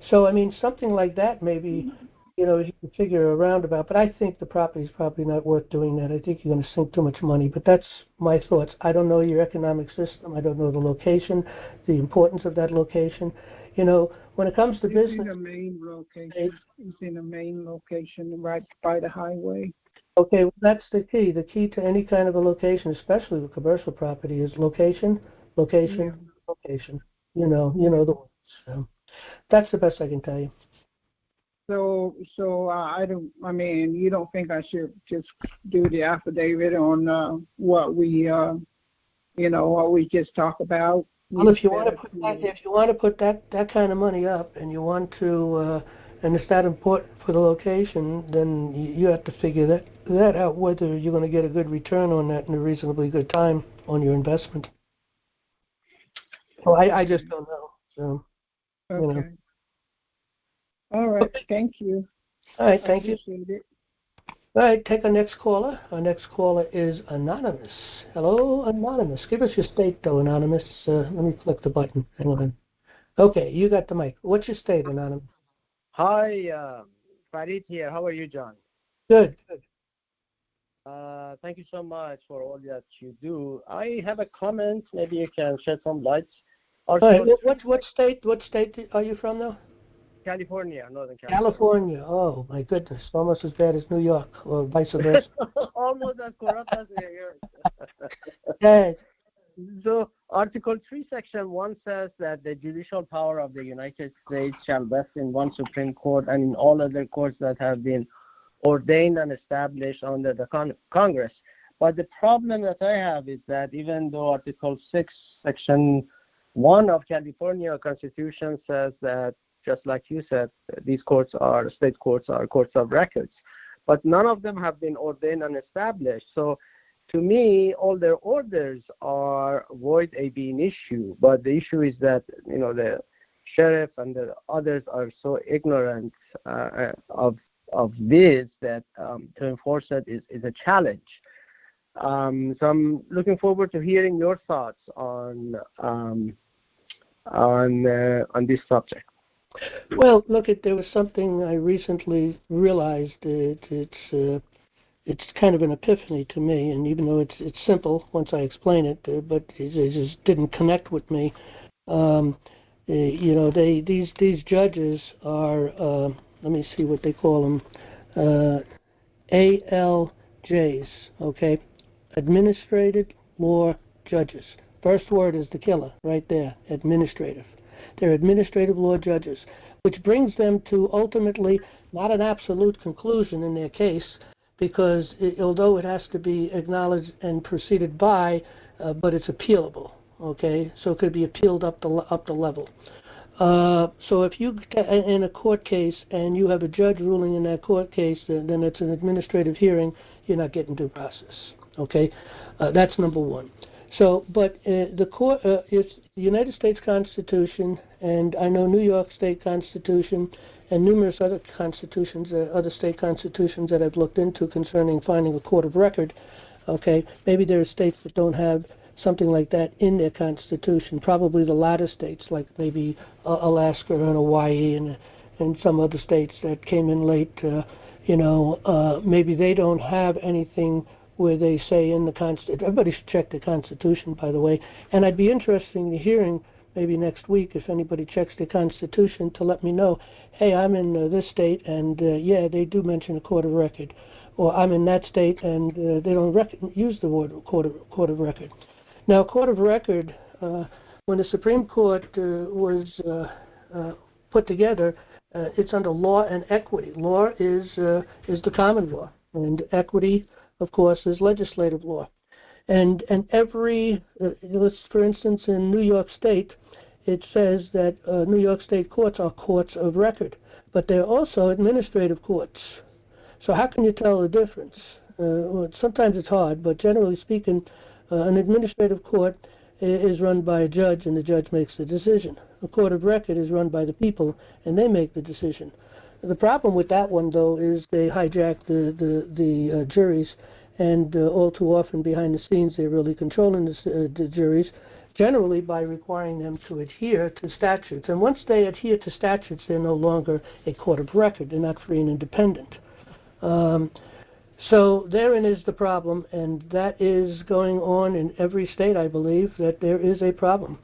So I mean, something like that maybe. You can figure a roundabout, but I think the property is probably not worth doing that. I think you're going to sink too much money, but that's my thoughts. I don't know your economic system. I don't know the location, the importance of that location. When it comes to business... It's in the main location. It's in the main location, right by the highway. Okay, well, that's the key. The key to any kind of a location, especially with commercial property, is location, location, location. You know the words. So that's the best I can tell you. So I mean, you don't think I should just do the affidavit on what we just talked about? Well, if you want to put that kind of money up, and you want to, and it's that important for the location, then you have to figure that out, whether you're going to get a good return on that in a reasonably good time on your investment. Well, I just don't know. So, okay. All right. Thank you. All right. Thank you. It. All right. Take our next caller. Our next caller is Anonymous. Hello, Anonymous. Give us your state, though, Anonymous. Let me click the button. Hang on. Okay, you got the mic. What's your state, Anonymous? Hi, Petit here. How are you, John? Good. Thank you so much for all that you do. I have a comment. Maybe you can shed some light. All right. What state are you from, though? California, Northern California. Oh, my goodness. Almost as bad as New York, or vice versa. Almost as corrupt as New York. Yes. So, Article 3, Section 1 says that the judicial power of the United States shall vest in one Supreme Court and in all other courts that have been ordained and established under the Congress. But the problem that I have is that even though Article 6, Section 1 of California Constitution says that, just like you said, these state courts are courts of records, but none of them have been ordained and established. So to me, all their orders are void ab initio, but the issue is that, the sheriff and the others are so ignorant of this that to enforce it is a challenge. So I'm looking forward to hearing your thoughts on this subject. Well, look, there was something I recently realized. It's kind of an epiphany to me, and even though it's simple once I explain it, but it just didn't connect with me. These judges are let me see what they call them, ALJs, okay, administrative law judges. First word is the killer right there, administrative. They're administrative law judges, which brings them to ultimately not an absolute conclusion in their case, because although it has to be acknowledged and proceeded by, but it's appealable, okay? So it could be appealed up the level. So if you in a court case and you have a judge ruling in that court case, then it's an administrative hearing. You're not getting due process, okay? That's number one. So, but the court, it's the United States Constitution, and I know New York State Constitution, and numerous other constitutions, other state constitutions that I've looked into concerning finding a court of record. Okay, maybe there are states that don't have something like that in their constitution. Probably the latter states, like maybe Alaska and Hawaii, and some other states that came in late. Maybe they don't have anything where they say in the Constitution. Everybody should check the Constitution, by the way. And I'd be interested in hearing maybe next week if anybody checks the Constitution to let me know, hey, I'm in this state, and yeah, they do mention a court of record. Or I'm in that state, and they don't use the word court of record. Now, court of record, when the Supreme Court was put together, it's under law and equity. Law is the common law, and equity, of course, is legislative law. And every, for instance, in New York State, it says that New York State courts are courts of record, but they're also administrative courts. So how can you tell the difference? Well, sometimes it's hard, but generally speaking, an administrative court is run by a judge, and the judge makes the decision. A court of record is run by the people, and they make the decision. The problem with that one, though, is they hijack the juries, and all too often behind the scenes they're really controlling the juries, generally by requiring them to adhere to statutes. And once they adhere to statutes, they're no longer a court of record. They're not free and independent. So therein is the problem, and that is going on in every state, I believe, that there is a problem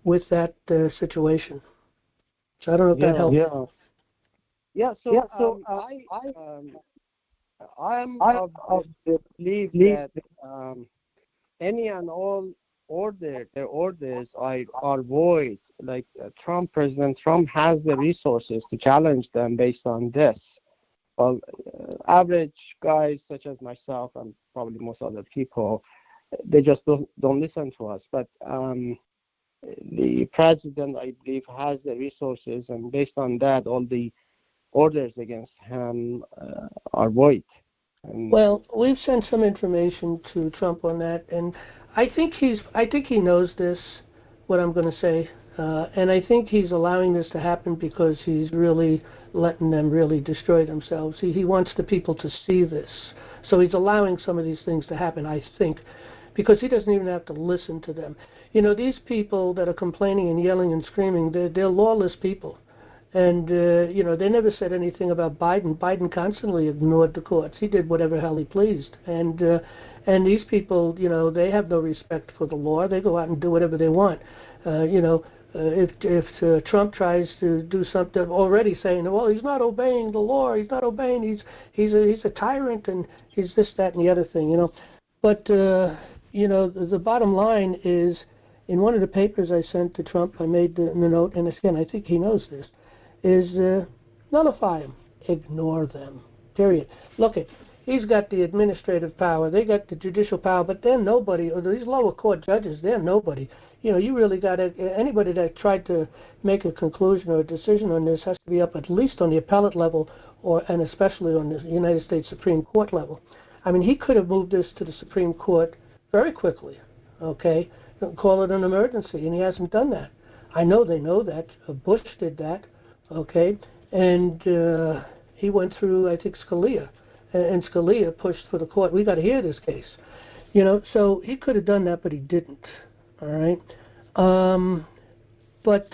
with that situation. So I don't know if that helps. I'm of the belief that any and all orders are void. Like President Trump has the resources to challenge them based on this. Well, average guys such as myself and probably most other people, they just don't listen to us. But the president, I believe, has the resources, and based on that, all the orders against him are void. Well, we've sent some information to Trump on that, and I think he knows this, what I'm going to say, and I think he's allowing this to happen because he's really letting them really destroy themselves. He wants the people to see this, so he's allowing some of these things to happen, I think, because he doesn't even have to listen to them. You know, these people that are complaining and yelling and screaming, they're lawless people. And, they never said anything about Biden. Biden constantly ignored the courts. He did whatever hell he pleased. And these people, they have no respect for the law. They go out and do whatever they want. If Trump tries to do something, already saying, well, he's not obeying the law. He's not obeying. He's a tyrant, and he's this, that, and the other thing, But, the bottom line is, in one of the papers I sent to Trump, I made the note, and again, I think he knows this, is nullify them, ignore them, period. Look, he's got the administrative power, they got the judicial power, but they're nobody, or these lower court judges, they're nobody. You really got to, anybody that tried to make a conclusion or a decision on this has to be up at least on the appellate level, and especially on the United States Supreme Court level. I mean, he could have moved this to the Supreme Court very quickly, okay, call it an emergency, and he hasn't done that. I know they know that. Bush did that, okay, and he went through, I think, Scalia, and Scalia pushed for the court. We got to hear this case, so he could have done that, but he didn't, all right. But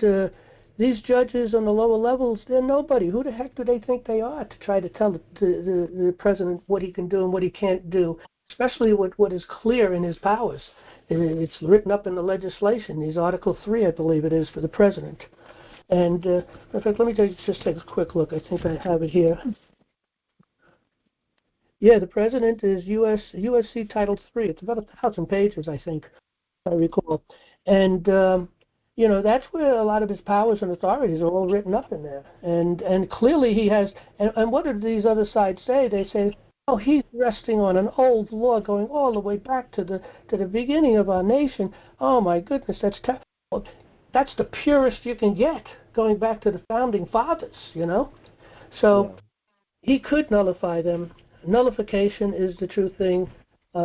these judges on the lower levels, they're nobody. Who the heck do they think they are to try to tell the president what he can do and what he can't do, especially with what is clear in his powers? It's written up in the legislation. These Article 3, I believe it is, for the president. And, in fact, let me just take a quick look. I think I have it here. Yeah, the president is USC Title 3. It's about 1,000 pages, I think, if I recall. And, that's where a lot of his powers and authorities are all written up in there. And clearly he has, and what did these other sides say? They say, oh, he's resting on an old law going all the way back to the beginning of our nation. Oh, my goodness, that's terrible. That's the purest you can get, going back to the founding fathers, So he could nullify them. Nullification is the true thing.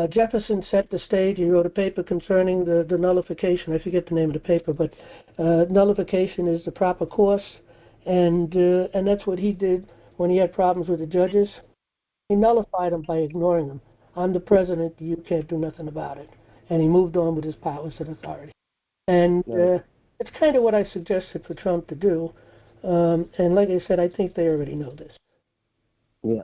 Jefferson set the stage. He wrote a paper concerning the nullification. I forget the name of the paper, but nullification is the proper course, and that's what he did when he had problems with the judges. He nullified them by ignoring them. I'm the president. You can't do nothing about it. And he moved on with his powers and authority. And it's kind of what I suggested for Trump to do. And like I said, I think they already know this. Yeah.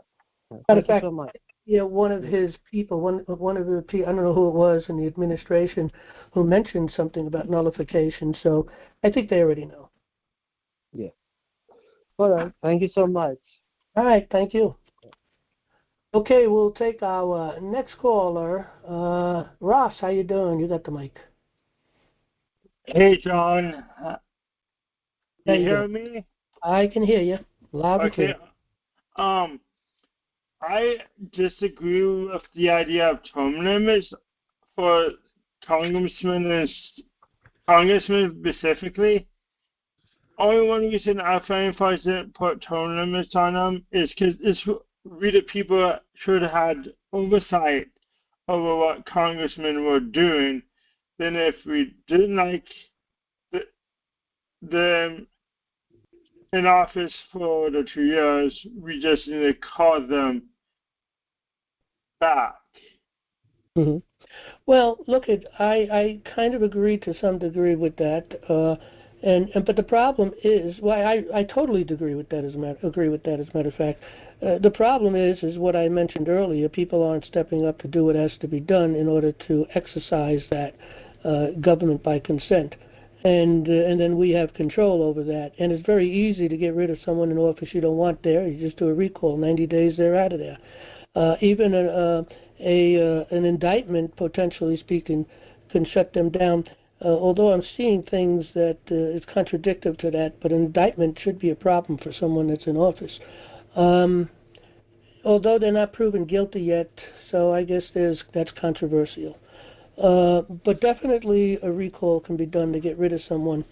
Thank you so much. Yeah, one of his people, one of the people, I don't know who it was in the administration, who mentioned something about nullification. So I think they already know. Yeah. All right. Thank you so much. All right. Thank you. Okay, we'll take our next caller. Ross, how you doing? You got the mic. Hey, John. How You you hear doing? me? I can hear you loud and Okay. clear. I disagree with the idea of term limits for congressmen specifically. Only one reason our founding fathers didn't put term limits on them is because we the people should have had oversight over what congressmen were doing. Then if we didn't like them in office for the 2 years, we just need to call them back. Mm-hmm. Well, look, I kind of agree to some degree with that, but the problem is, well, I totally agree with that as a matter of fact. The problem is what I mentioned earlier. People aren't stepping up to do what has to be done in order to exercise that government by consent, and then we have control over that. And it's very easy to get rid of someone in office you don't want there. You just do a recall. 90 days, they're out of there. Even an indictment, potentially speaking, can shut them down. Although I'm seeing things that is contradictory to that, but an indictment should be a problem for someone that's in office. Although they're not proven guilty yet, so I guess that's controversial. But definitely a recall can be done to get rid of someone.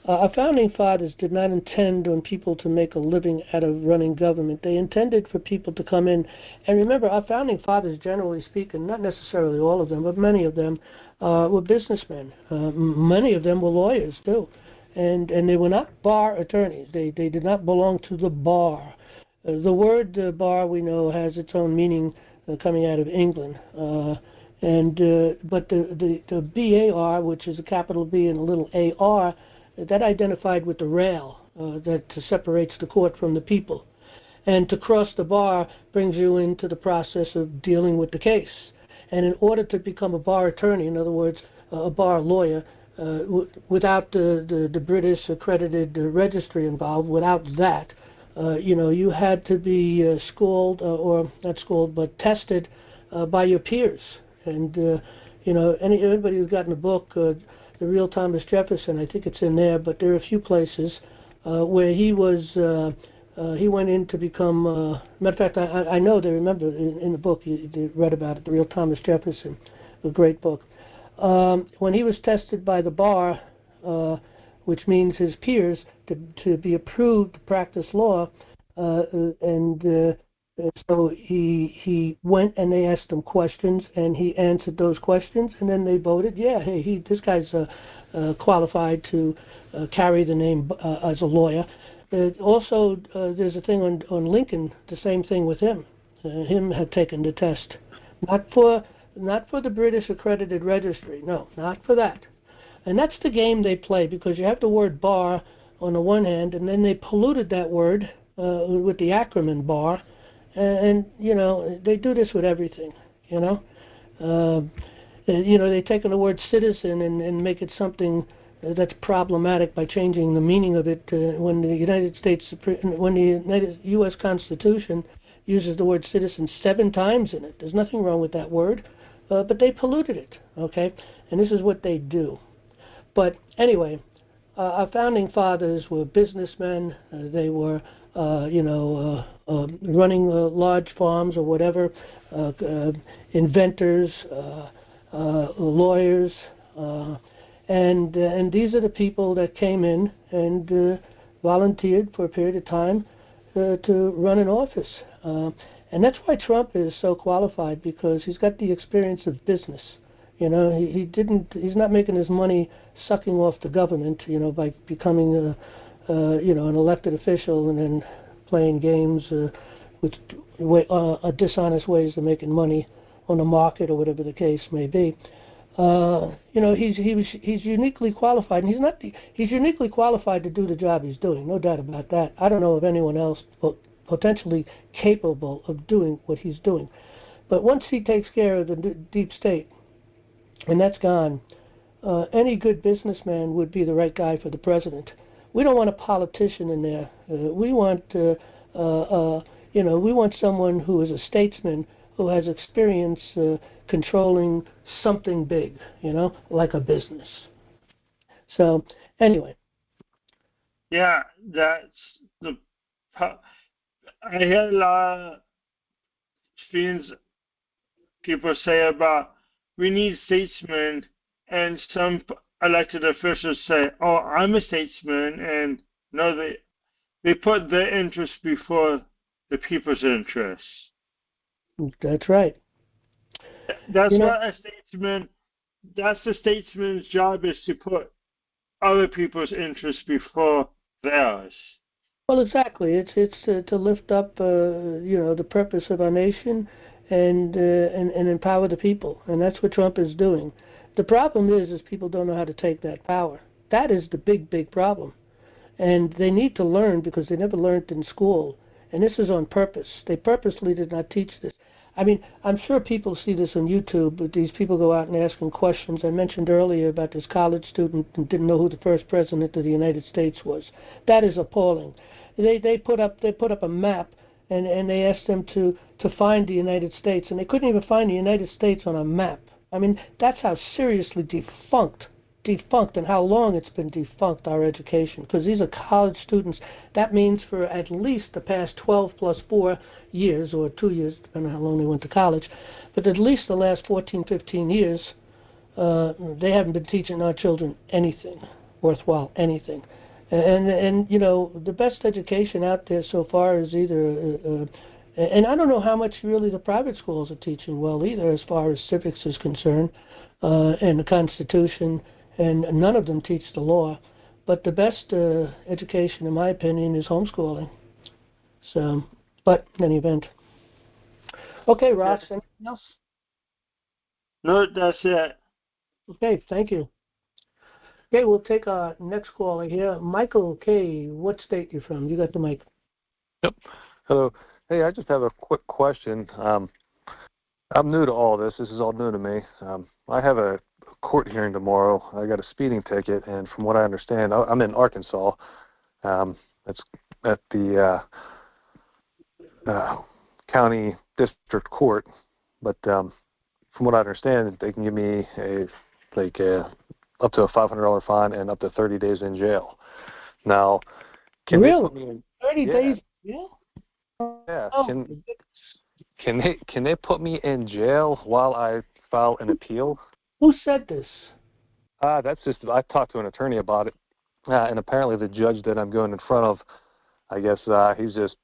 Our founding fathers did not intend on people to make a living out of running government. They intended for people to come in. And remember, our founding fathers, generally speaking, not necessarily all of them, but many of them were businessmen. Many of them were lawyers, too. And they were not bar attorneys. They did not belong to the bar. The word bar, we know, has its own meaning coming out of England. But the BAR, which is a capital B and a little AR, that identified with the rail that separates the court from the people. And to cross the bar brings you into the process of dealing with the case. And in order to become a bar attorney, in other words, a bar lawyer, without the British accredited registry involved, without that, you had to be schooled, or not schooled, but tested by your peers. And, anybody who's gotten a book, The Real Thomas Jefferson, I think it's in there, but there are a few places where he went in to become, matter of fact, I know they remember in the book, they read about it, The Real Thomas Jefferson, a great book. When he was tested by the bar, which means his peers, to be approved to practice law, so he went and they asked him questions, and he answered those questions, and then they voted, hey, this guy's qualified to carry the name as a lawyer. Also, there's a thing on Lincoln, the same thing with him. Him had taken the test, not for the British accredited registry, no, not for that. And that's the game they play, because you have the word bar on the one hand, and then they polluted that word with the acronym bar. And they do this with everything, they've taken the word citizen and make it something that's problematic by changing the meaning of it when the U.S. Constitution uses the word citizen 7 times in it. There's nothing wrong with that word, but they polluted it, okay? And this is what they do. But anyway, our founding fathers were businessmen. They were running large farms or whatever, inventors, lawyers, and these are the people that came in and volunteered for a period of time to run an office. And that's why Trump is so qualified, because he's got the experience of business. You know, he's not making his money sucking off the government, you know, by becoming you know, an elected official and then playing games with dishonest ways of making money on the market or whatever the case may be. You know, he's uniquely qualified, and he's uniquely qualified to do the job he's doing, no doubt about that. I don't know of anyone else potentially capable of doing what he's doing. But once he takes care of the deep state, and that's gone, any good businessman would be the right guy for the president. We don't want a politician in there. We want, you know, we want someone who is a statesman, who has experience controlling something big, you know, like a business. So, anyway. Yeah, that's the. I hear a lot of things people say about we need statesmen, and some elected officials say, "Oh, I'm a statesman," and no, they put their interests before the people's interests. That's right. That's what a statesman. That's the statesman's job, is to put other people's interests before theirs. Well, exactly. It's to lift up, you know, the purpose of our nation and empower the people, and that's what Trump is doing. The problem is people don't know how to take that power. That is the big problem, and they need to learn, because they never learned in school. And this is on purpose. They purposely did not teach this. I mean, I'm sure people see this on YouTube, but these people go out and ask them questions. I mentioned earlier about this college student who didn't know who the first president of the United States was. That is appalling. They put up a map, and they asked them to find the United States, and they couldn't even find the United States on a map. I mean, that's how seriously defunct and how long it's been defunct, our education, because these are college students. That means for at least the past 12 plus 4 years, or 2 years, depending on how long they went to college, but at least the last 14, 15 years, they haven't been teaching our children anything worthwhile, anything. And you know, the best education out there so far is either, and I don't know how much really the private schools are teaching well either, as far as civics is concerned, and the Constitution, and none of them teach the law. But the best education, in my opinion, is homeschooling. So, but in any event. Okay, Ross, anything else? No, that's it. Okay, thank you. Okay, we'll take our next caller here. Michael K., what state you from? You got the mic. Yep. Hello. Hey, I just have a quick question. I'm new to all this. This is all new to me. I have a court hearing tomorrow. I got a speeding ticket, and from what I understand, I'm in Arkansas. It's at the county district court. But from what I understand, they can give me up to a $500 fine and up to 30 days in jail. Now, can really? they put me in 30 days in jail? Yeah. Oh, Can they put me in jail while I file an appeal? Who said this? That's just, I talked to an attorney about it, and apparently the judge that I'm going in front of, I guess he's just,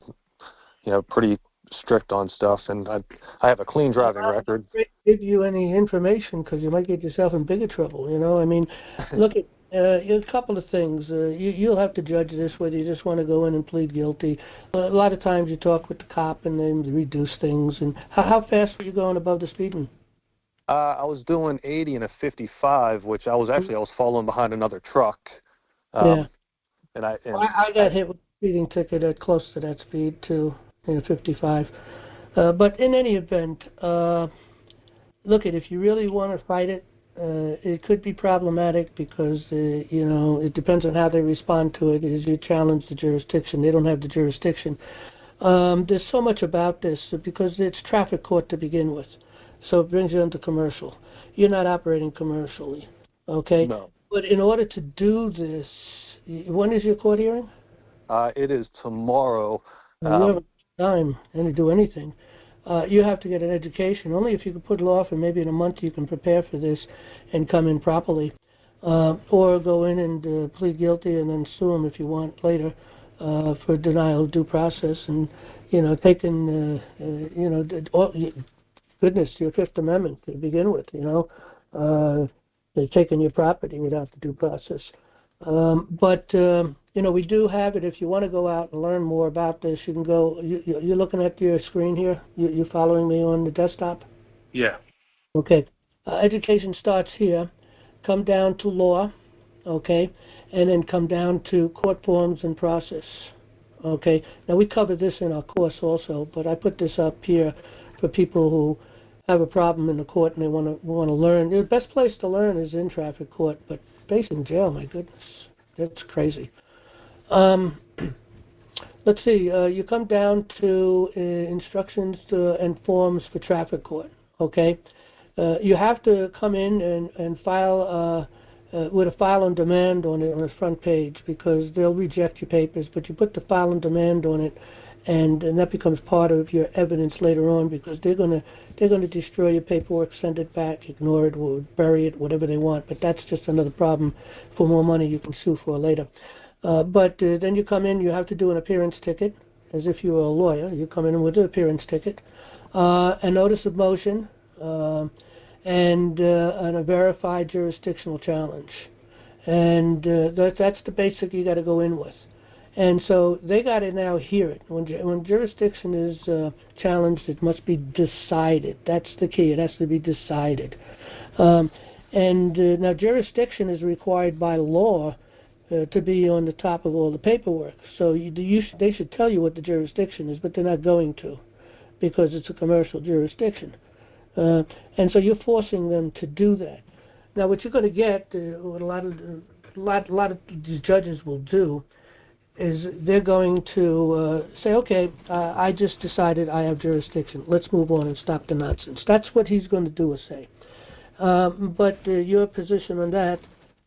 you know, pretty strict on stuff, and I have a clean driving record. I don't give you any information because you might get yourself in bigger trouble. You know, I mean, look at a couple of things. You'll have to judge this whether you just want to go in and plead guilty. A lot of times you talk with the cop and they reduce things. And how fast were you going above the speeding? I was doing 80 and a 55, which I was following behind another truck. Yeah. And I got hit with a speeding ticket at close to that speed too, 55. But in any event, look, if you really want to fight it, it could be problematic because, you know, it depends on how they respond to it. As you challenge the jurisdiction, they don't have the jurisdiction. There's so much about this because it's traffic court to begin with. So it brings you into commercial. You're not operating commercially, okay? No. But in order to do this, when is your court hearing? It is tomorrow. You have time to do anything. You have to get an education. Only if you can put it off, and maybe in a month you can prepare for this and come in properly. Or go in and plead guilty and then sue them if you want later. for denial of due process, and taking goodness, your Fifth Amendment to begin with. They're taking your property without the due process. But we do have it. If you want to go out and learn more about this, you can go. You're looking at your screen here. You following me on the desktop? Yeah. Okay. Education starts here. Come down to law, okay, and then come down to court forms and process. Okay. Now we cover this in our course also, but I put this up here for people who have a problem in the court and they want to learn. The best place to learn is in traffic court, but based in jail, my goodness, that's crazy. Let's see. You come down to instructions and forms for traffic court. Okay. You have to come in and file with a file on demand on the front page, because they'll reject your papers, but you put the file on demand on it, and that becomes part of your evidence later on, because they're going to destroy your paperwork, send it back, ignore it, or bury it, whatever they want. But that's just another problem. For more money you can sue for later. But then you come in, you have to do an appearance ticket, as if you were a lawyer. You come in with an appearance ticket, a notice of motion, and a verified jurisdictional challenge. And that's the basic you got to go in with. And so they got to now hear it. When jurisdiction is challenged, it must be decided. That's the key. It has to be decided. Now jurisdiction is required by law to be on the top of all the paperwork. So they should tell you what the jurisdiction is, but they're not going to, because it's a commercial jurisdiction. And so you're forcing them to do that. Now, what you're going to get, what a lot of these judges will do, is they're going to say, okay, I just decided I have jurisdiction. Let's move on and stop the nonsense. That's what he's going to do or say. But your position on that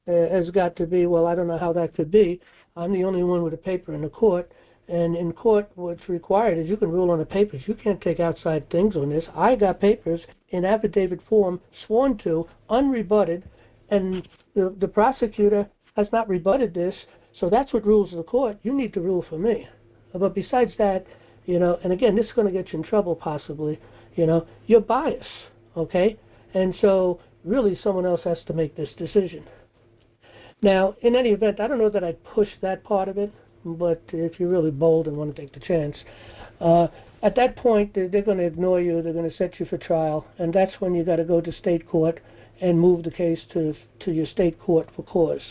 has got to be, well, I don't know how that could be. I'm the only one with a paper in the court. And in court, what's required is you can rule on the papers. You can't take outside things on this. I got papers in affidavit form, sworn to, unrebutted, and the prosecutor has not rebutted this, so that's what rules the court. You need to rule for me. But besides that, and again, this is going to get you in trouble possibly, you're biased, okay? And so really someone else has to make this decision. Now, in any event, I don't know that I'd push that part of it, but if you're really bold and want to take the chance, at that point, they're going to ignore you. They're going to set you for trial, and that's when you got to go to state court and move the case to your state court for cause,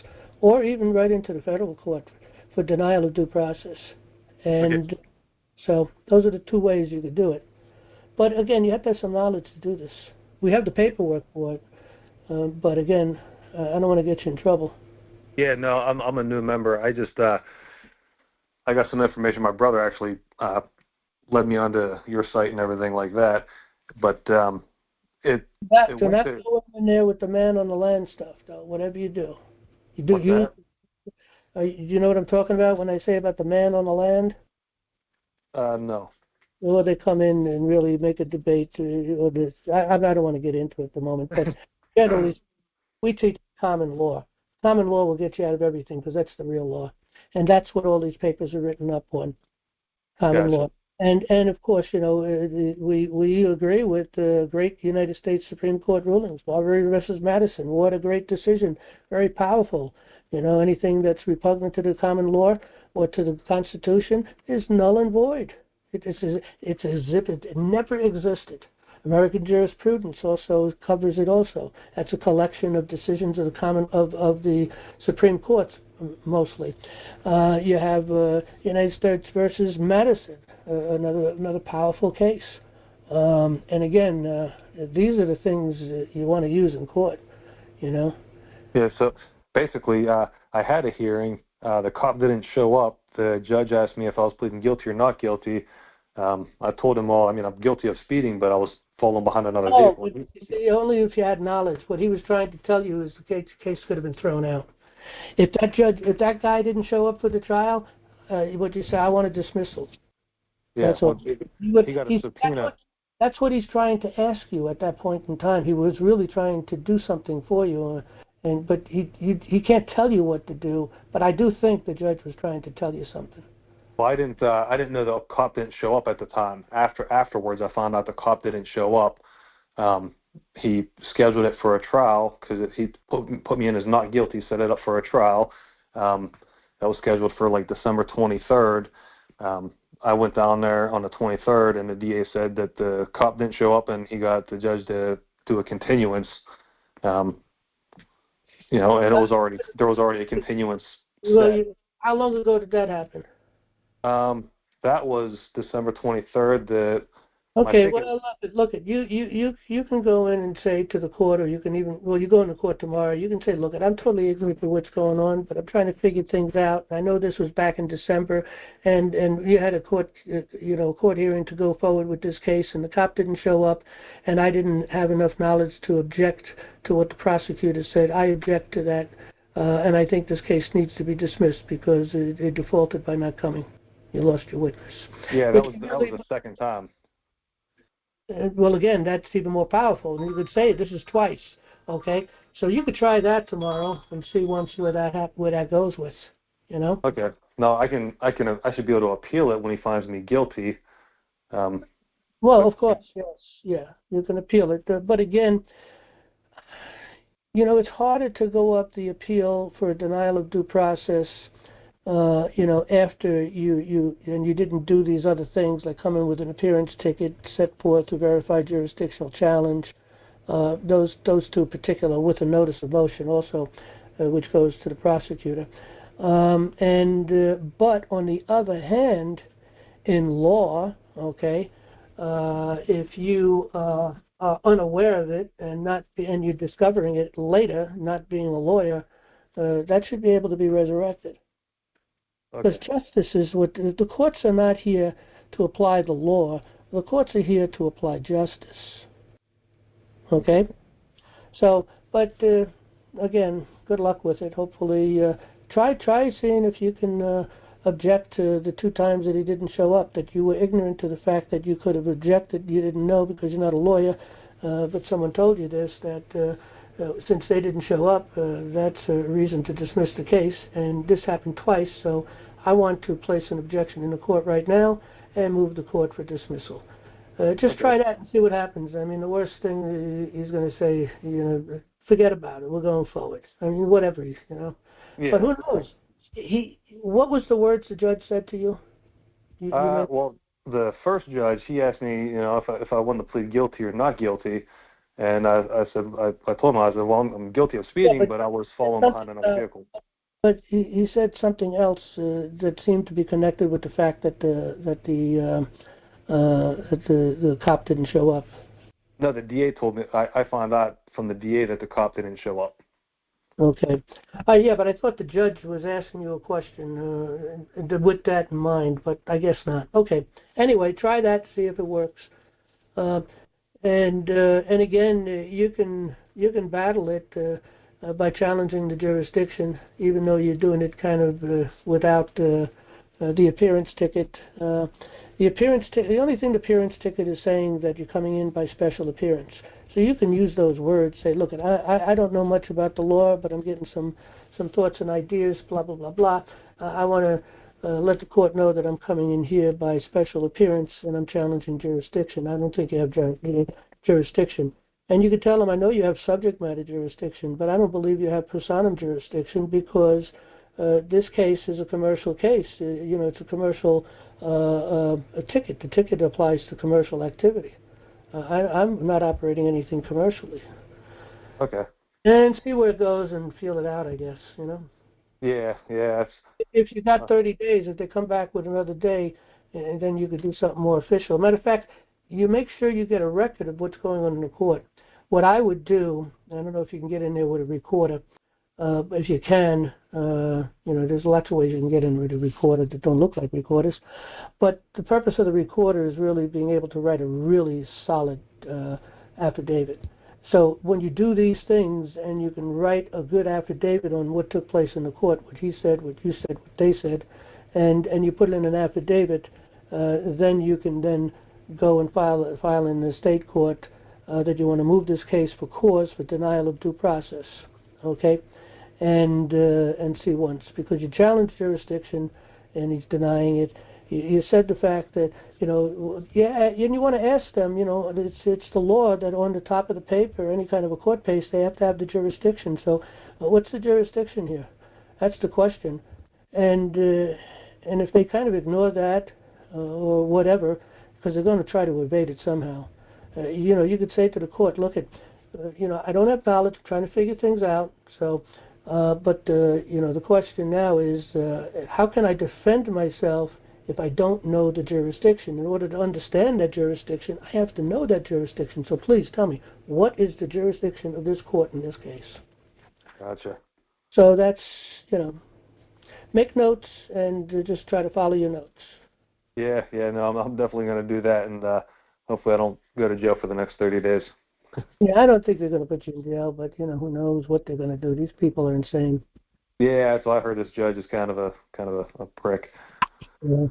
or even right into the federal court for denial of due process. And so those are the two ways you could do it. But again, you have to have some knowledge to do this. We have the paperwork for it, but again, I don't want to get you in trouble. Yeah, no, I'm a new member. I just I got some information. My brother actually led me onto your site and everything like that. But do not go in there with the man on the land stuff, though. Whatever you do, you know what I'm talking about when I say about the man on the land? No. Or they come in and really make a debate. Or this. I don't want to get into it at the moment, but generally, we teach common law. Common law will get you out of everything, because that's the real law. And that's what all these papers are written up on, common law. And of course, we agree with the great United States Supreme Court rulings. Marbury versus Madison, what a great decision, very powerful. Anything that's repugnant to the common law or to the Constitution is null and void. It's as if it never existed. American jurisprudence also covers it also. That's a collection of decisions of the Supreme Courts, mostly. You have United States versus Madison, another powerful case. And again, these are the things that you want to use in court, Yeah, so basically, I had a hearing. The cop didn't show up. The judge asked me if I was pleading guilty or not guilty. I told him, well, I'm guilty of speeding, but I was falling behind another vehicle. Only if you had knowledge. What he was trying to tell you is the case could have been thrown out. If that guy didn't show up for the trial, would you say, I want a dismissal? Yeah, that's all. He got a subpoena. That's what he's trying to ask you at that point in time. He was really trying to do something for you, but he can't tell you what to do. But I do think the judge was trying to tell you something. Well, I didn't know the cop didn't show up at the time. Afterwards, I found out the cop didn't show up. He scheduled it for a trial because he put me in as not guilty, set it up for a trial. That was scheduled for like December 23rd. I went down there on the 23rd, and the DA said that the cop didn't show up, and he got the judge to do a continuance. And there was already a continuance set. How long ago did that happen? That was December 23rd. Okay, well, look at you can go in and say to the court, or you can even, well, you go into court tomorrow, you can say, look, I'm totally ignorant to what's going on, but I'm trying to figure things out. I know this was back in December, and you had a court hearing to go forward with this case, and the cop didn't show up, and I didn't have enough knowledge to object to what the prosecutor said. I object to that, and I think this case needs to be dismissed because it defaulted by not coming. You lost your witness. Yeah, that was the second time. Well, again, that's even more powerful. And you could say this is twice, okay? So you could try that tomorrow and see once where that goes with, Okay. No, I should be able to appeal it when he finds me guilty. Well, of course, yes, yeah, you can appeal it. But again, it's harder to go up the appeal for a denial of due process. After you didn't do these other things like come in with an appearance ticket, set forth a verified jurisdictional challenge, those two particular with a notice of motion also, which goes to the prosecutor. But on the other hand, in law, okay, if you are unaware of it and you're discovering it later, not being a lawyer, that should be able to be resurrected. Because justice is what the courts are not here to apply the law. The courts are here to apply justice. Okay? So, but again, good luck with it. Hopefully, try seeing if you can object to the 2 times that he didn't show up, that you were ignorant to the fact that you could have objected. You didn't know because you're not a lawyer, but someone told you this, that since they didn't show up, that's a reason to dismiss the case, and this happened twice, so I want to place an objection in the court right now and move the court for dismissal. Just try that and see what happens. I mean, the worst thing he's going to say, forget about it, we're going forward. I mean, whatever, Yeah. But who knows? What was the words the judge said to you? Well, the first judge, he asked me, if I wanted to plead guilty or not guilty. And I told him, well, I'm guilty of speeding, but I was falling behind another vehicle. But he said something else that seemed to be connected with the fact that the cop didn't show up. No, the DA told me. I found out from the DA that the cop didn't show up. Okay. Yeah, but I thought the judge was asking you a question with that in mind, but I guess not. Okay. Anyway, try that, see if it works. And again, you can battle it by challenging the jurisdiction, even though you're doing it kind of without the appearance ticket. The only thing the appearance ticket is saying that you're coming in by special appearance. So you can use those words. Say, look, I don't know much about the law, but I'm getting some thoughts and ideas. Blah blah blah blah. I want to let the court know that I'm coming in here by special appearance and I'm challenging jurisdiction. I don't think you have jurisdiction. And you could tell them, I know you have subject matter jurisdiction, but I don't believe you have personam jurisdiction because this case is a commercial case. It's a commercial a ticket. The ticket applies to commercial activity. I'm not operating anything commercially. Okay. And see where it goes and feel it out, I guess, Yeah. If you got 30 days, if they come back with another day, and then you could do something more official. Matter of fact, you make sure you get a record of what's going on in the court. What I would do, I don't know if you can get in there with a recorder. If you can, there's lots of ways you can get in with a recorder that don't look like recorders. But the purpose of the recorder is really being able to write a really solid affidavit. So when you do these things and you can write a good affidavit on what took place in the court, what he said, what you said, what they said, and you put it in an affidavit, then you can then go and file in the state court that you want to move this case for cause for denial of due process, okay? And see once, because you challenge jurisdiction, and he's denying it. You said the fact that, yeah, and you want to ask them, it's the law that on the top of the paper, any kind of a court case, they have to have the jurisdiction. So what's the jurisdiction here? That's the question. And if they kind of ignore that or whatever, because they're going to try to evade it somehow, you could say to the court, look, I don't have knowledge, I'm trying to figure things out, so, but the question now is, how can I defend myself if I don't know the jurisdiction? In order to understand that jurisdiction, I have to know that jurisdiction. So please tell me, what is the jurisdiction of this court in this case? Gotcha. So that's, make notes and just try to follow your notes. Yeah, no, I'm definitely going to do that, and hopefully I don't go to jail for the next 30 days. Yeah, I don't think they're going to put you in jail, but, who knows what they're going to do. These people are insane. Yeah, so I heard this judge is kind of a prick. Yeah.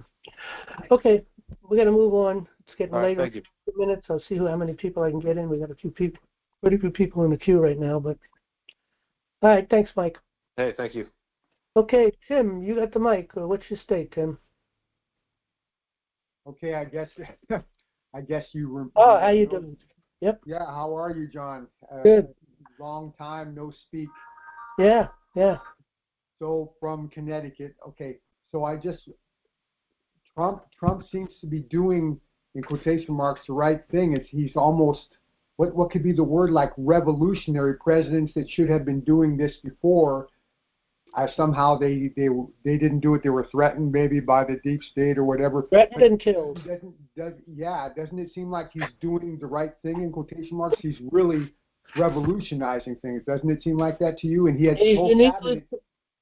Okay, we got to move on. It's getting All right, later. thank you. 2 minutes. I'll see how many people I can get in. We got pretty few people in the queue right now. But all right, thanks, Mike. Hey, thank you. Okay, Tim, you got the mic. What's your state, Tim? Okay, I guess you were. Oh, how you doing? Yep. Yeah, how are you, John? Good. Long time no speak. Yeah. So from Connecticut. Okay, so Trump seems to be doing, in quotation marks, the right thing. He's almost, what could be the word, like revolutionary. Presidents that should have been doing this before, somehow they didn't do it. They were threatened maybe by the deep state or whatever. Threatened and killed. Doesn't it seem like he's doing the right thing, in quotation marks? He's really revolutionizing things. Doesn't it seem like that to you? And he had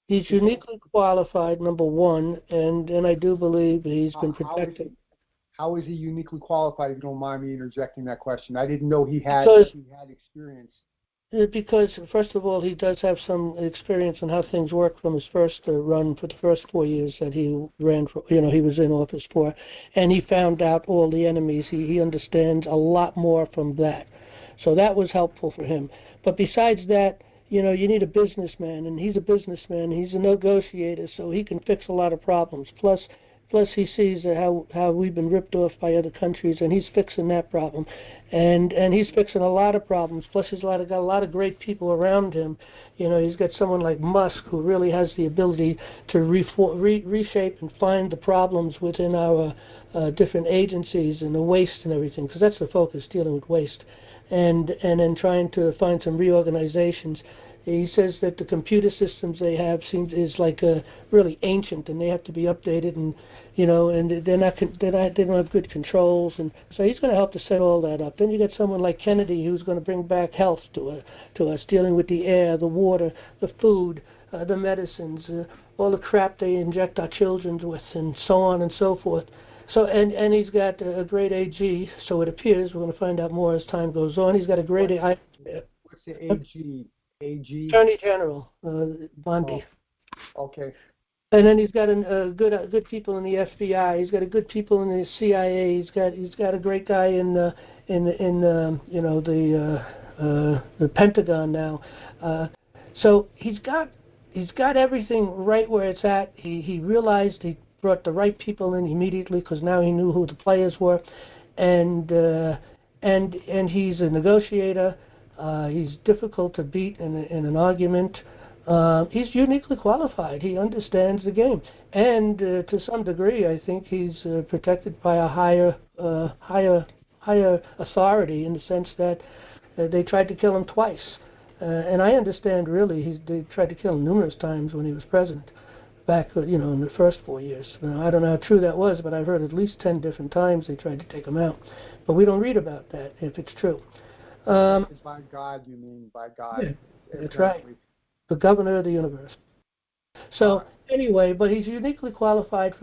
He's uniquely qualified, number one, and I do believe he's been protected. How is he uniquely qualified, if you don't mind me interjecting that question? I didn't know he had experience. Because, first of all, he does have some experience on how things work from his first run for the first 4 years that he ran for, he was in office for, and he found out all the enemies. He understands a lot more from that. So that was helpful for him. But besides that, you need a businessman, and he's a businessman. He's a negotiator, so he can fix a lot of problems. Plus he sees how we've been ripped off by other countries, and he's fixing that problem. And he's fixing a lot of problems. Plus he's got a lot of great people around him. He's got someone like Musk who really has the ability to reshape and find the problems within our different agencies and the waste and everything, because that's the focus, dealing with waste. And then trying to find some reorganizations. He says that the computer systems they have is like really ancient, and they have to be updated, and and they don't have good controls, and so he's going to help to set all that up. Then you got someone like Kennedy who's going to bring back health to us, dealing with the air, the water, the food, the medicines, all the crap they inject our children with, and so on and so forth. So and he's got a great AG, so it appears. We're going to find out more as time goes on. He's got a great What's the AG? AG? Attorney General, Bondi. Oh, okay. And then he's got good people in the FBI. He's got good people in the CIA. He's got a great guy in the Pentagon now. So he's got everything right where it's at. He realized he brought the right people in immediately because now he knew who the players were, and he's a negotiator. He's difficult to beat in an argument. He's uniquely qualified. He understands the game, and to some degree, I think he's protected by a higher authority in the sense that they tried to kill him twice, and I understand really they tried to kill him numerous times when he was president. Back, in the first 4 years. I don't know how true that was, but I've heard at least 10 different times they tried to take him out. But we don't read about that if it's true. By God, you mean by God? Yeah, that's right. The governor of the universe. So anyway, but he's uniquely qualified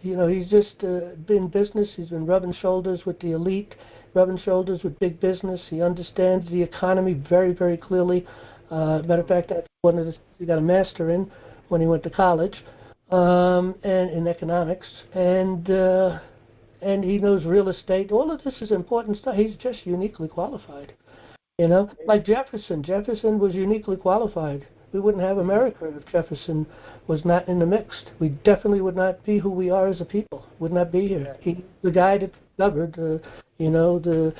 he's just been business. He's been rubbing shoulders with the elite, rubbing shoulders with big business. He understands the economy very, very clearly. Matter of fact, that's one of the things he got a master in when he went to college, and in economics, and he knows real estate. All of this is important stuff. He's just uniquely qualified. Like Jefferson. Jefferson was uniquely qualified. We wouldn't have America if Jefferson was not in the mix. We definitely would not be who we are as a people. Would not be here. He's the guy that discovered, the America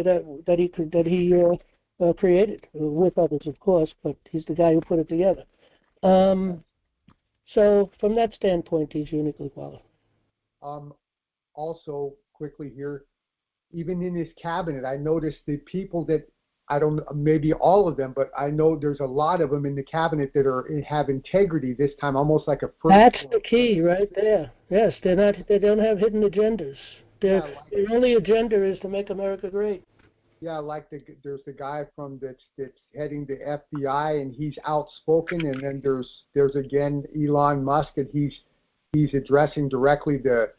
that he created with others, of course. But he's the guy who put it together. So from that standpoint, he's uniquely qualified. Also, quickly here, even in his cabinet, I noticed the people that, I don't know, maybe all of them, but I know there's a lot of them in the cabinet that have integrity this time, almost like a first. That's the key right there. Yes, they don't have hidden agendas. Their only agenda is to make America great. Yeah, like there's the guy that's heading the FBI, and he's outspoken, and then there's again Elon Musk, and he's addressing directly the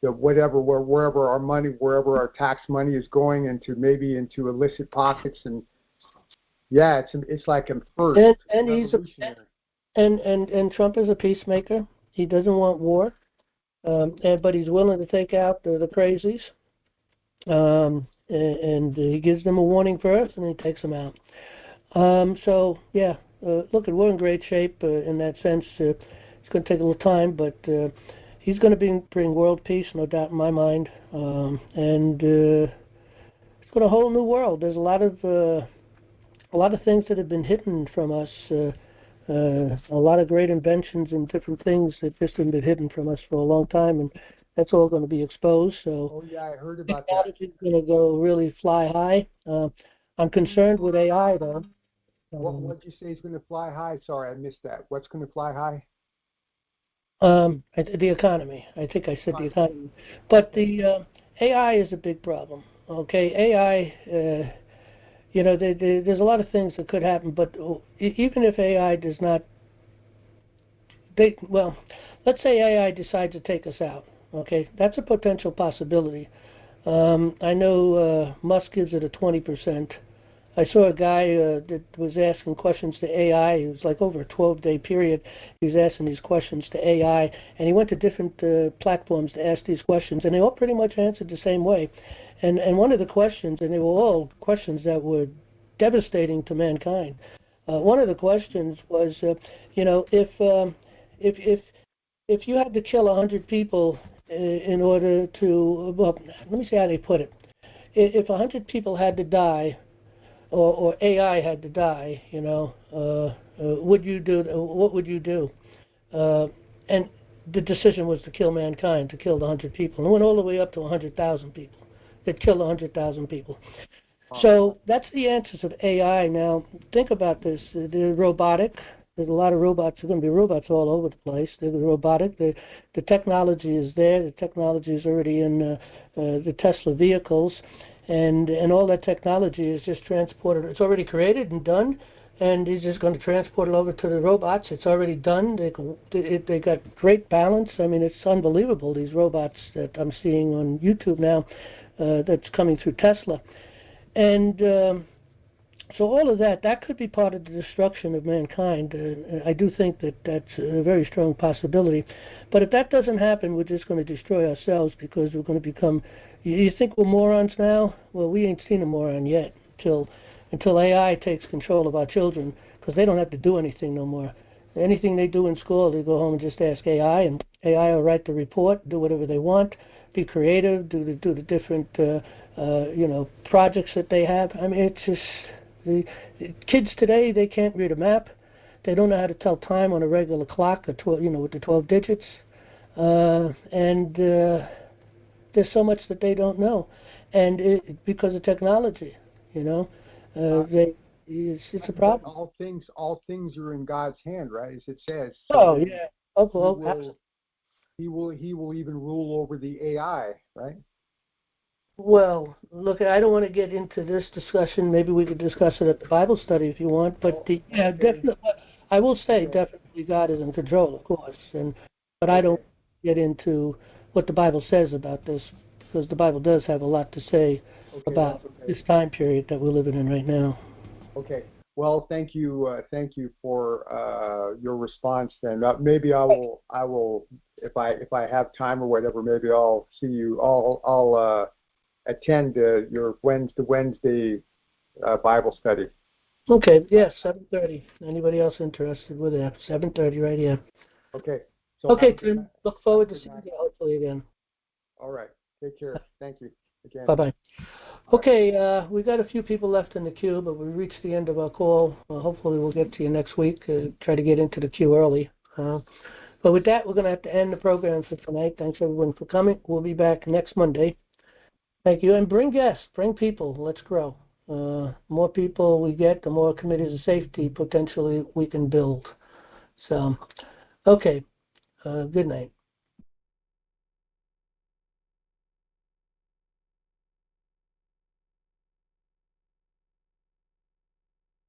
wherever our tax money is going into illicit pockets, and yeah, it's like him first. And Trump is a peacemaker. He doesn't want war, but he's willing to take out the crazies. And he gives them a warning first, and he takes them out. So yeah, look, we're in great shape in that sense. It's going to take a little time, but he's going to bring world peace, no doubt in my mind, and it's going to a whole new world. There's a lot of things that have been hidden from us. A lot of great inventions and different things that just have been hidden from us for a long time, and that's all going to be exposed. So I heard about that. Technology is going to go really fly high. I'm concerned with AI, though. What did you say is going to fly high? Sorry, I missed that. What's going to fly high? The economy. I think I said the economy. But the AI is a big problem. Okay, AI. There's a lot of things that could happen, but even if AI does not, let's say AI decides to take us out. Okay, that's a potential possibility. I know Musk gives it a 20%. I saw a guy that was asking questions to AI. It was like over a 12-day period. He was asking these questions to AI, and he went to different platforms to ask these questions, and they all pretty much answered the same way. And one of the questions, and they were all questions that were devastating to mankind. One of the questions was, if you had to kill 100 people in order to, let me see how they put it. If 100 people had to die, or AI had to die, what would you do? And the decision was to kill mankind, to kill the 100 people. And it went all the way up to 100,000 people. It killed 100,000 people. So that's the answers of AI. Now, think about this. The robotic. There's a lot of robots. There's going to be robots all over the place. There's the robotic. The technology is there. The technology is already in the Tesla vehicles. And all that technology is just transported. It's already created and done, and he's just going to transport it over to the robots. It's already done. They got great balance. I mean, it's unbelievable, these robots that I'm seeing on YouTube now that's coming through Tesla. And so all of that could be part of the destruction of mankind. I do think that that's a very strong possibility. But if that doesn't happen, we're just going to destroy ourselves because we're going to become... You think we're morons now? Well, we ain't seen a moron yet until AI takes control of our children, because they don't have to do anything no more. Anything they do in school, they go home and just ask AI, and AI will write the report, do whatever they want, be creative, do the different projects that they have. I mean, it's just... The kids today, they can't read a map. They don't know how to tell time on a regular clock, with the 12 digits. And there's so much that they don't know, and because of technology, it's a problem. All things are in God's hand, right? As it says. So yeah. He will even rule over the AI, right? Well, look, I don't want to get into this discussion. Maybe we could discuss it at the Bible study if you want. But definitely, I will say definitely God is in control, of course. But I don't get into what the Bible says about this, because the Bible does have a lot to say about this time period that we're living in right now. Okay. Well, thank you for your response. Then maybe I will if I have time or whatever. Maybe I'll see you. I'll attend your Wednesday Bible study. Okay, yes, 7:30. Anybody else interested with that? 7:30 right here. Okay. So Okay, Tim, look forward to seeing you hopefully again. All right. Take care. Thank you again. Bye-bye. Okay, we got a few people left in the queue, but we reached the end of our call. Hopefully we'll get to you next week. Try to get into the queue early. But with that, we're going to have to end the program for tonight. Thanks, everyone, for coming. We'll be back next Monday. Thank you. And bring guests. Bring people. Let's grow. More people we get, the more committees of safety potentially we can build. So, okay. Good night.